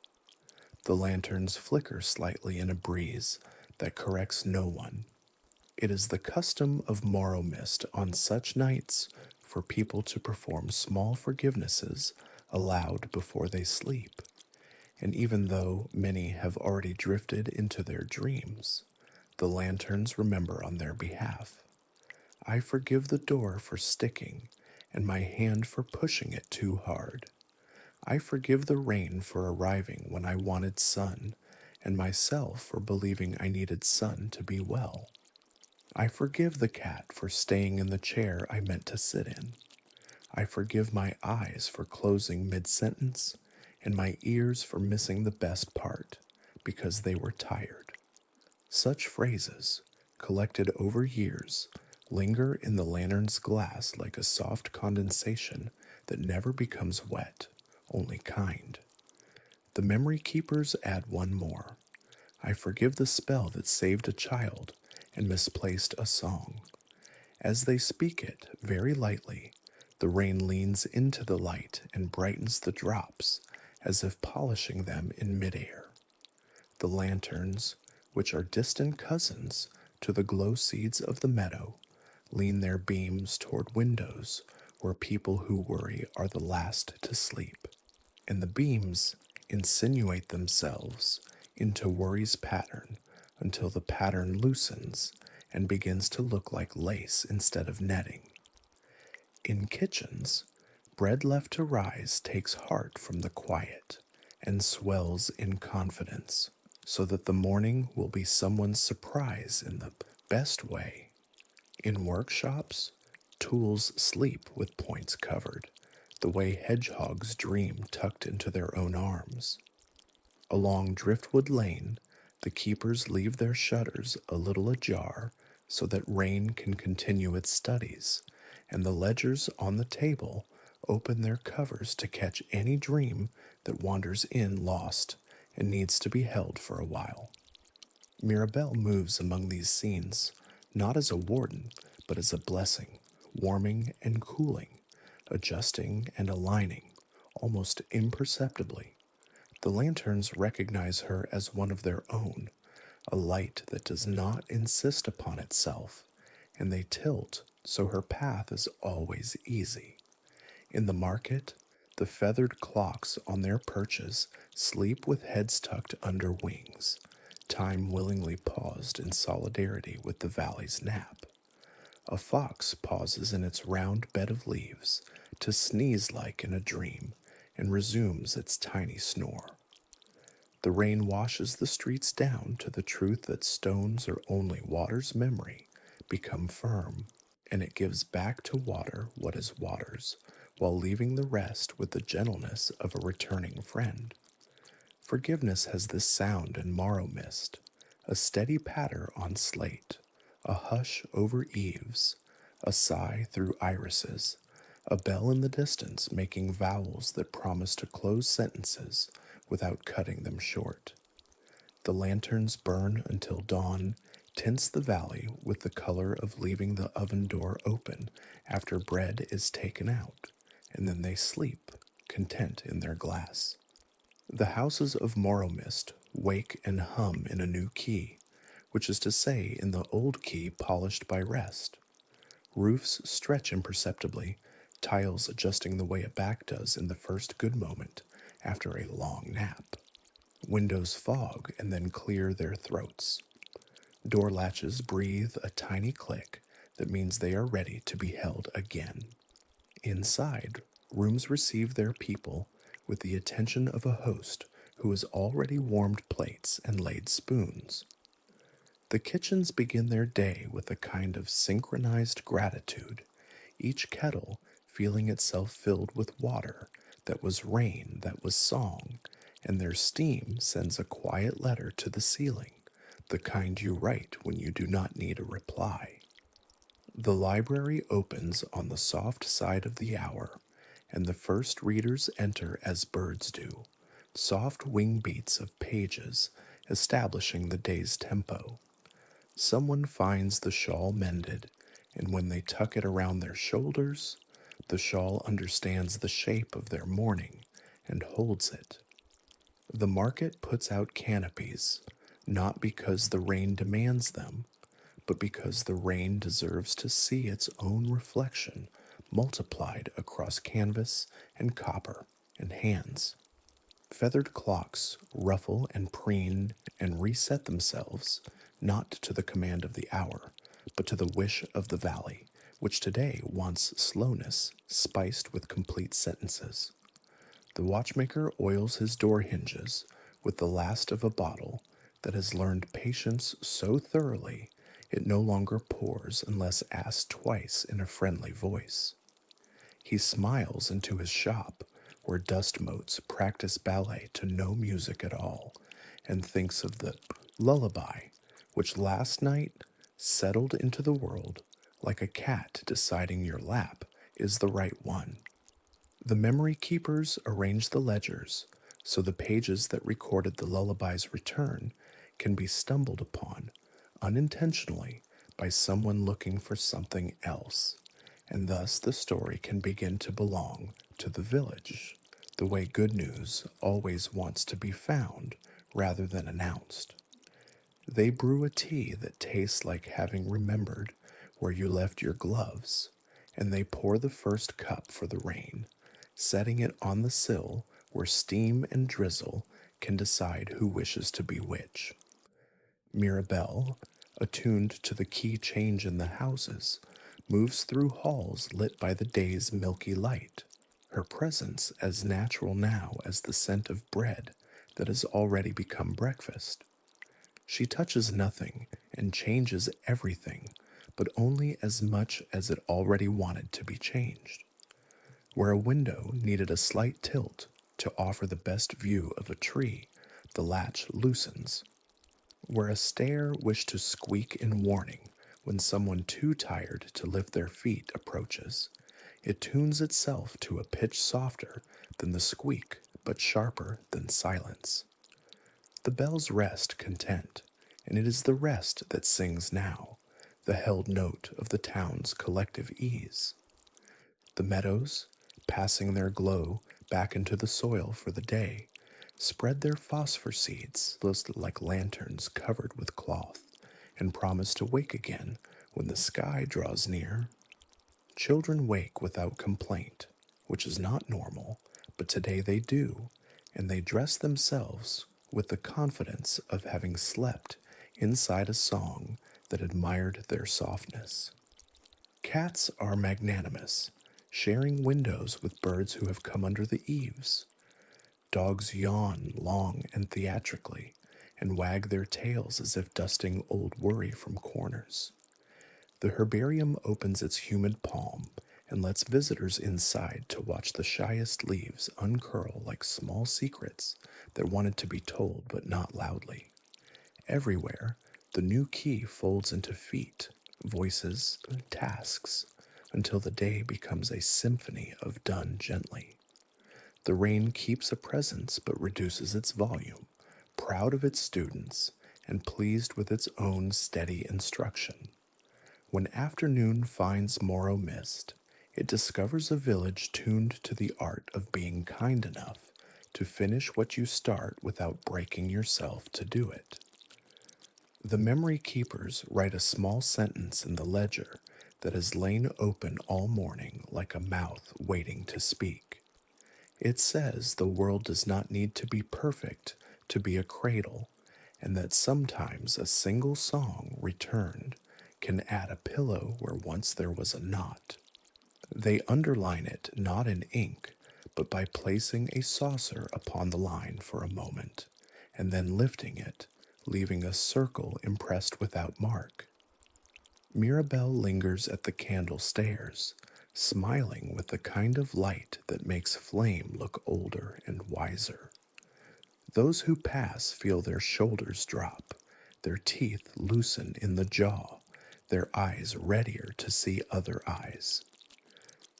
The lanterns flicker slightly in a breeze that corrects no one. It is the custom of morrow mist on such nights for people to perform small forgivenesses aloud before they sleep, and even though many have already drifted into their dreams, the lanterns remember on their behalf. I forgive the door for sticking, and my hand for pushing it too hard. I forgive the rain for arriving when I wanted sun, and myself for believing I needed sun to be well. I forgive the cat for staying in the chair I meant to sit in. I forgive my eyes for closing mid sentence, and my ears for missing the best part, because they were tired. Such phrases, collected over years, linger in the lantern's glass like a soft condensation that never becomes wet, only kind. The memory keepers add one more. I forgive the spell that saved a child and misplaced a song. As they speak it very lightly, the rain leans into the light and brightens the drops as if polishing them in midair. The lanterns, which are distant cousins to the glow seeds of the meadow, lean their beams toward windows where people who worry are the last to sleep, and the beams insinuate themselves into worry's pattern until the pattern loosens and begins to look like lace instead of netting. In kitchens, bread left to rise takes heart from the quiet and swells in confidence, so that the morning will be someone's surprise in the best way. In workshops, tools sleep with points covered, the way hedgehogs dream tucked into their own arms. Along Driftwood Lane, the keepers leave their shutters a little ajar so that rain can continue its studies, and the ledgers on the table open their covers to catch any dream that wanders in lost and needs to be held for a while. Mirabelle moves among these scenes, not as a warden, but as a blessing, warming and cooling, adjusting and aligning, almost imperceptibly. The lanterns recognize her as one of their own, a light that does not insist upon itself, and they tilt so her path is always easy. In the market, the feathered clocks on their perches sleep with heads tucked under wings, time willingly paused in solidarity with the valley's nap. A fox pauses in its round bed of leaves to sneeze like in a dream and resumes its tiny snore. The rain washes the streets down to the truth that stones are only water's memory become firm, and it gives back to water what is water's, while leaving the rest with the gentleness of a returning friend. Forgiveness has this sound in morrow mist, a steady patter on slate, a hush over eaves, a sigh through irises, a bell in the distance making vowels that promise to close sentences without cutting them short. The lanterns burn until dawn tints the valley with the color of leaving the oven door open after bread is taken out, and then they sleep, content in their glass. The houses of Morrow Mist wake and hum in a new key, which is to say in the old key polished by rest. Roofs stretch imperceptibly, tiles adjusting the way a back does in the first good moment after a long nap. Windows fog and then clear their throats. Door latches breathe a tiny click that means they are ready to be held again. Inside, rooms receive their people with the attention of a host who has already warmed plates and laid spoons. The kitchens begin their day with a kind of synchronized gratitude, each kettle feeling itself filled with water that was rain, that was song, and their steam sends a quiet letter to the ceiling, the kind you write when you do not need a reply. The library opens on the soft side of the hour, and the first readers enter as birds do, soft wing beats of pages establishing the day's tempo. Someone finds the shawl mended, and when they tuck it around their shoulders, the shawl understands the shape of their mourning and holds it. The market puts out canopies, not because the rain demands them, but because the rain deserves to see its own reflection multiplied across canvas and copper and hands. Feathered clocks ruffle and preen and reset themselves, not to the command of the hour, but to the wish of the valley, which today wants slowness spiced with complete sentences. The watchmaker oils his door hinges with the last of a bottle that has learned patience so thoroughly it no longer pours unless asked twice in a friendly voice. He smiles into his shop, where dust motes practice ballet to no music at all, and thinks of the lullaby which last night settled into the world like a cat deciding your lap is the right one. The memory keepers arrange the ledgers so the pages that recorded the lullaby's return can be stumbled upon unintentionally by someone looking for something else, and thus the story can begin to belong to the village, the way good news always wants to be found rather than announced. They brew a tea that tastes like having remembered where you left your gloves, and they pour the first cup for the rain, setting it on the sill where steam and drizzle can decide who wishes to be which. Mirabelle, attuned to the key change in the houses, moves through halls lit by the day's milky light, her presence as natural now as the scent of bread that has already become breakfast. She touches nothing and changes everything, but only as much as it already wanted to be changed. Where a window needed a slight tilt to offer the best view of a tree, the latch loosens. Where a stair wished to squeak in warning when someone too tired to lift their feet approaches, it tunes itself to a pitch softer than the squeak but sharper than silence. The bells rest content, and it is the rest that sings now, the held note of the town's collective ease. The meadows, passing their glow back into the soil for the day, spread their phosphor seeds like lanterns covered with cloth, and promise to wake again when the sky draws near. Children wake without complaint, which is not normal, but today they do, and they dress themselves with the confidence of having slept inside a song that admired their softness. Cats are magnanimous, sharing windows with birds who have come under the eaves. Dogs yawn long and theatrically, and wag their tails as if dusting old worry from corners. The herbarium opens its humid palm and lets visitors inside to watch the shyest leaves uncurl like small secrets that wanted to be told but not loudly. Everywhere, the new key folds into feet, voices, and tasks until the day becomes a symphony of done gently. The rain keeps a presence but reduces its volume, proud of its students and pleased with its own steady instruction. When afternoon finds morrow mist, it discovers a village tuned to the art of being kind enough to finish what you start without breaking yourself to do it. The memory keepers write a small sentence in the ledger that has lain open all morning like a mouth waiting to speak. It says the world does not need to be perfect to be a cradle, and that sometimes a single song returned can add a pillow where once there was a knot. They underline it not in ink, but by placing a saucer upon the line for a moment, and then lifting it, leaving a circle impressed without mark. Mirabelle lingers at the candle stairs, smiling with the kind of light that makes flame look older and wiser. Those who pass feel their shoulders drop, their teeth loosen in the jaw, their eyes readier to see other eyes.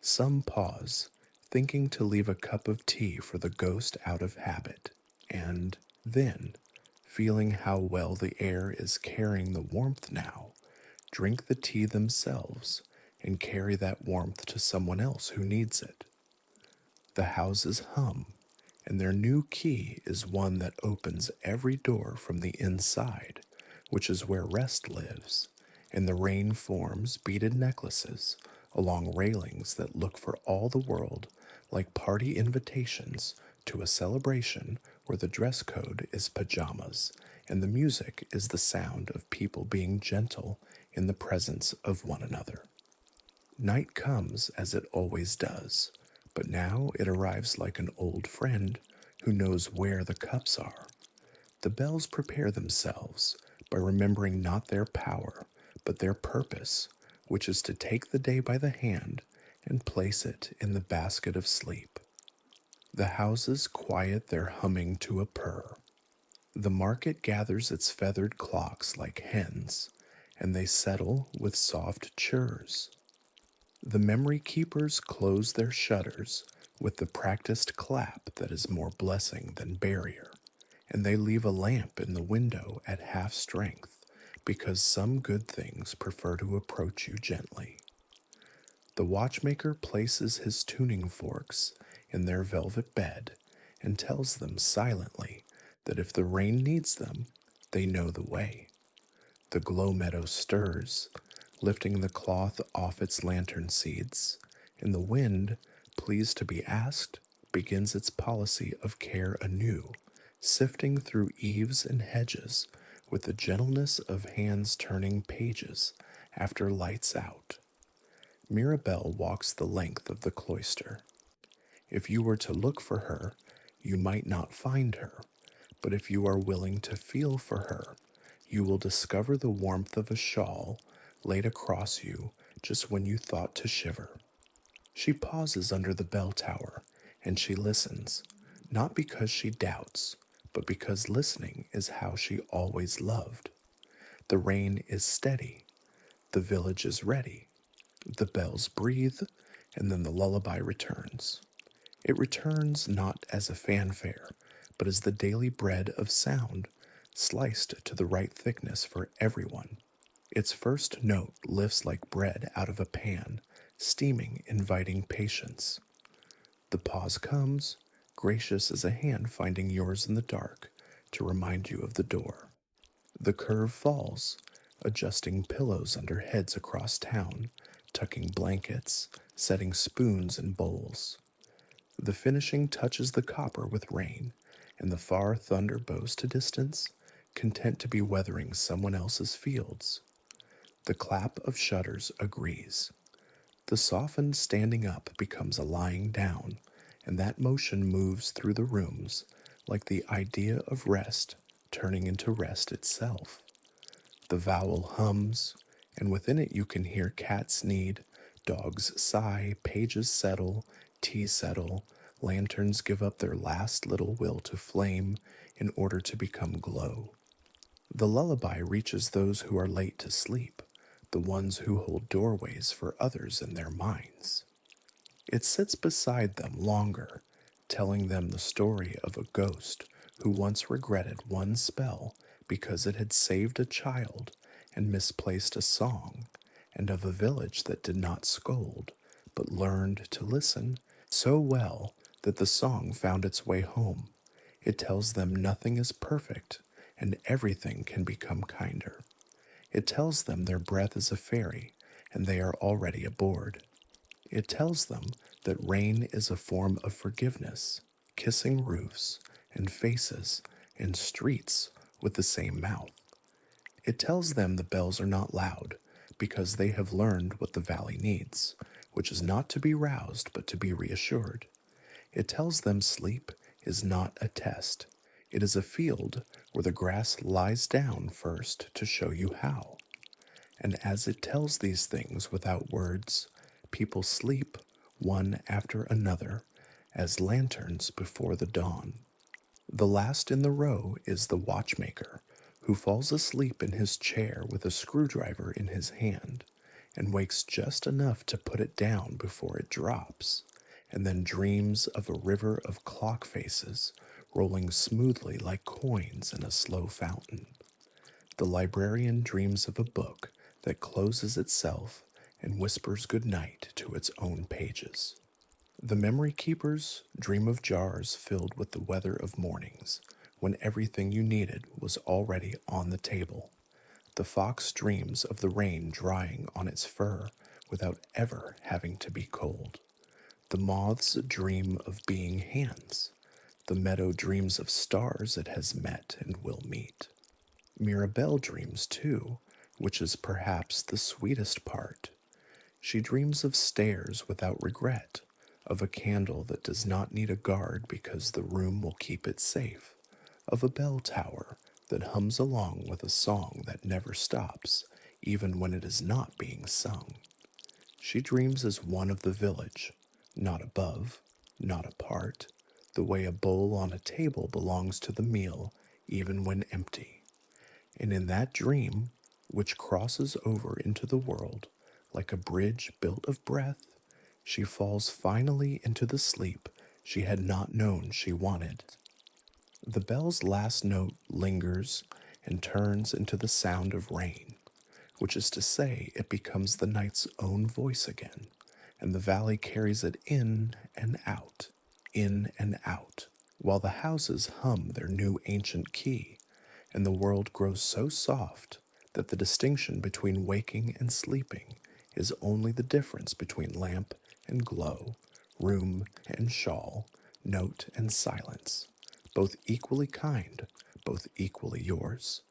Some pause, thinking to leave a cup of tea for the ghost out of habit, and then, feeling how well the air is carrying the warmth now, drink the tea themselves and carry that warmth to someone else who needs it. The houses hum, and their new key is one that opens every door from the inside, which is where rest lives, and the rain forms beaded necklaces along railings that look for all the world like party invitations to a celebration where the dress code is pajamas and the music is the sound of people being gentle in the presence of one another. Night comes as it always does, but now it arrives like an old friend who knows where the cups are. The bells prepare themselves by remembering not their power, but their purpose, which is to take the day by the hand and place it in the basket of sleep. The houses quiet their humming to a purr. The market gathers its feathered clocks like hens, and they settle with soft churrs. The memory keepers close their shutters with the practiced clap that is more blessing than barrier, and they leave a lamp in the window at half strength because some good things prefer to approach you gently. The watchmaker places his tuning forks in their velvet bed and tells them silently that if the rain needs them, they know the way. The glow meadow stirs, lifting the cloth off its lantern seeds, and the wind, pleased to be asked, begins its policy of care anew, sifting through eaves and hedges with the gentleness of hands turning pages after lights out. Mirabelle walks the length of the cloister. If you were to look for her, you might not find her, but if you are willing to feel for her, you will discover the warmth of a shawl laid across you just when you thought to shiver. She pauses under the bell tower, and she listens, not because she doubts, but because listening is how she always loved. The rain is steady, the village is ready, the bells breathe, and then the lullaby returns. It returns not as a fanfare, but as the daily bread of sound, sliced to the right thickness for everyone. Its first note lifts like bread out of a pan, steaming, inviting patience. The pause comes, gracious as a hand finding yours in the dark to remind you of the door. The curve falls, adjusting pillows under heads across town, tucking blankets, setting spoons in bowls. The finishing touches the copper with rain, and the far thunder bows to distance, content to be weathering someone else's fields. The clap of shutters agrees. The softened standing up becomes a lying down, and that motion moves through the rooms like the idea of rest turning into rest itself. The vowel hums, and within it you can hear cats need, dogs sigh, pages settle, tea settle, lanterns give up their last little will to flame in order to become glow. The lullaby reaches those who are late to sleep, the ones who hold doorways for others in their minds. It sits beside them longer, telling them the story of a ghost who once regretted one spell because it had saved a child and misplaced a song, and of a village that did not scold, but learned to listen so well that the song found its way home. It tells them nothing is perfect and everything can become kinder. It tells them their breath is a ferry and they are already aboard. It tells them that rain is a form of forgiveness, kissing roofs and faces and streets with the same mouth. It tells them the bells are not loud because they have learned what the valley needs, which is not to be roused but to be reassured. It tells them sleep is not a test. It is a field where the grass lies down first to show you how. And as it tells these things without words, people sleep one after another as lanterns before the dawn. The last in the row is the watchmaker, who falls asleep in his chair with a screwdriver in his hand, and wakes just enough to put it down before it drops, and then dreams of a river of clock faces rolling smoothly like coins in a slow fountain. The librarian dreams of a book that closes itself and whispers good night to its own pages. The memory keepers dream of jars filled with the weather of mornings, when everything you needed was already on the table. The fox dreams of the rain drying on its fur without ever having to be cold. The moths dream of being hands. The meadow dreams of stars it has met and will meet. Mirabelle dreams too, which is perhaps the sweetest part. She dreams of stairs without regret, of a candle that does not need a guard because the room will keep it safe, of a bell tower that hums along with a song that never stops, even when it is not being sung. She dreams as one of the village, not above, not apart, the way a bowl on a table belongs to the meal, even when empty. And in that dream, which crosses over into the world like a bridge built of breath, she falls finally into the sleep she had not known she wanted. The bell's last note lingers and turns into the sound of rain, which is to say, it becomes the night's own voice again, and the valley carries it in and out, while the houses hum their new ancient key, and the world grows so soft that the distinction between waking and sleeping is only the difference between lamp and glow, room and shawl, note and silence, both equally kind, both equally yours.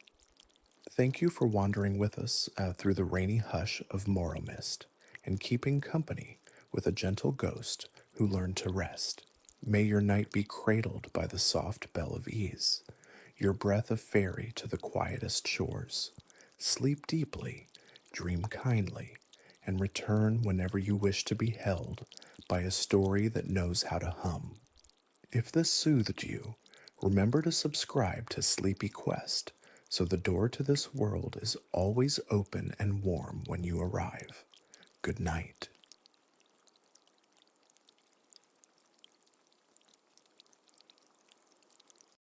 Thank you for wandering with us through the rainy hush of morrow mist and keeping company with a gentle ghost who learned to rest. May your night be cradled by the soft bell of ease, your breath a fairy to the quietest shores. Sleep deeply, dream kindly, and return whenever you wish to be held by a story that knows how to hum. If this soothed you, remember to subscribe to Sleepy Quest so the door to this world is always open and warm when you arrive. Good night.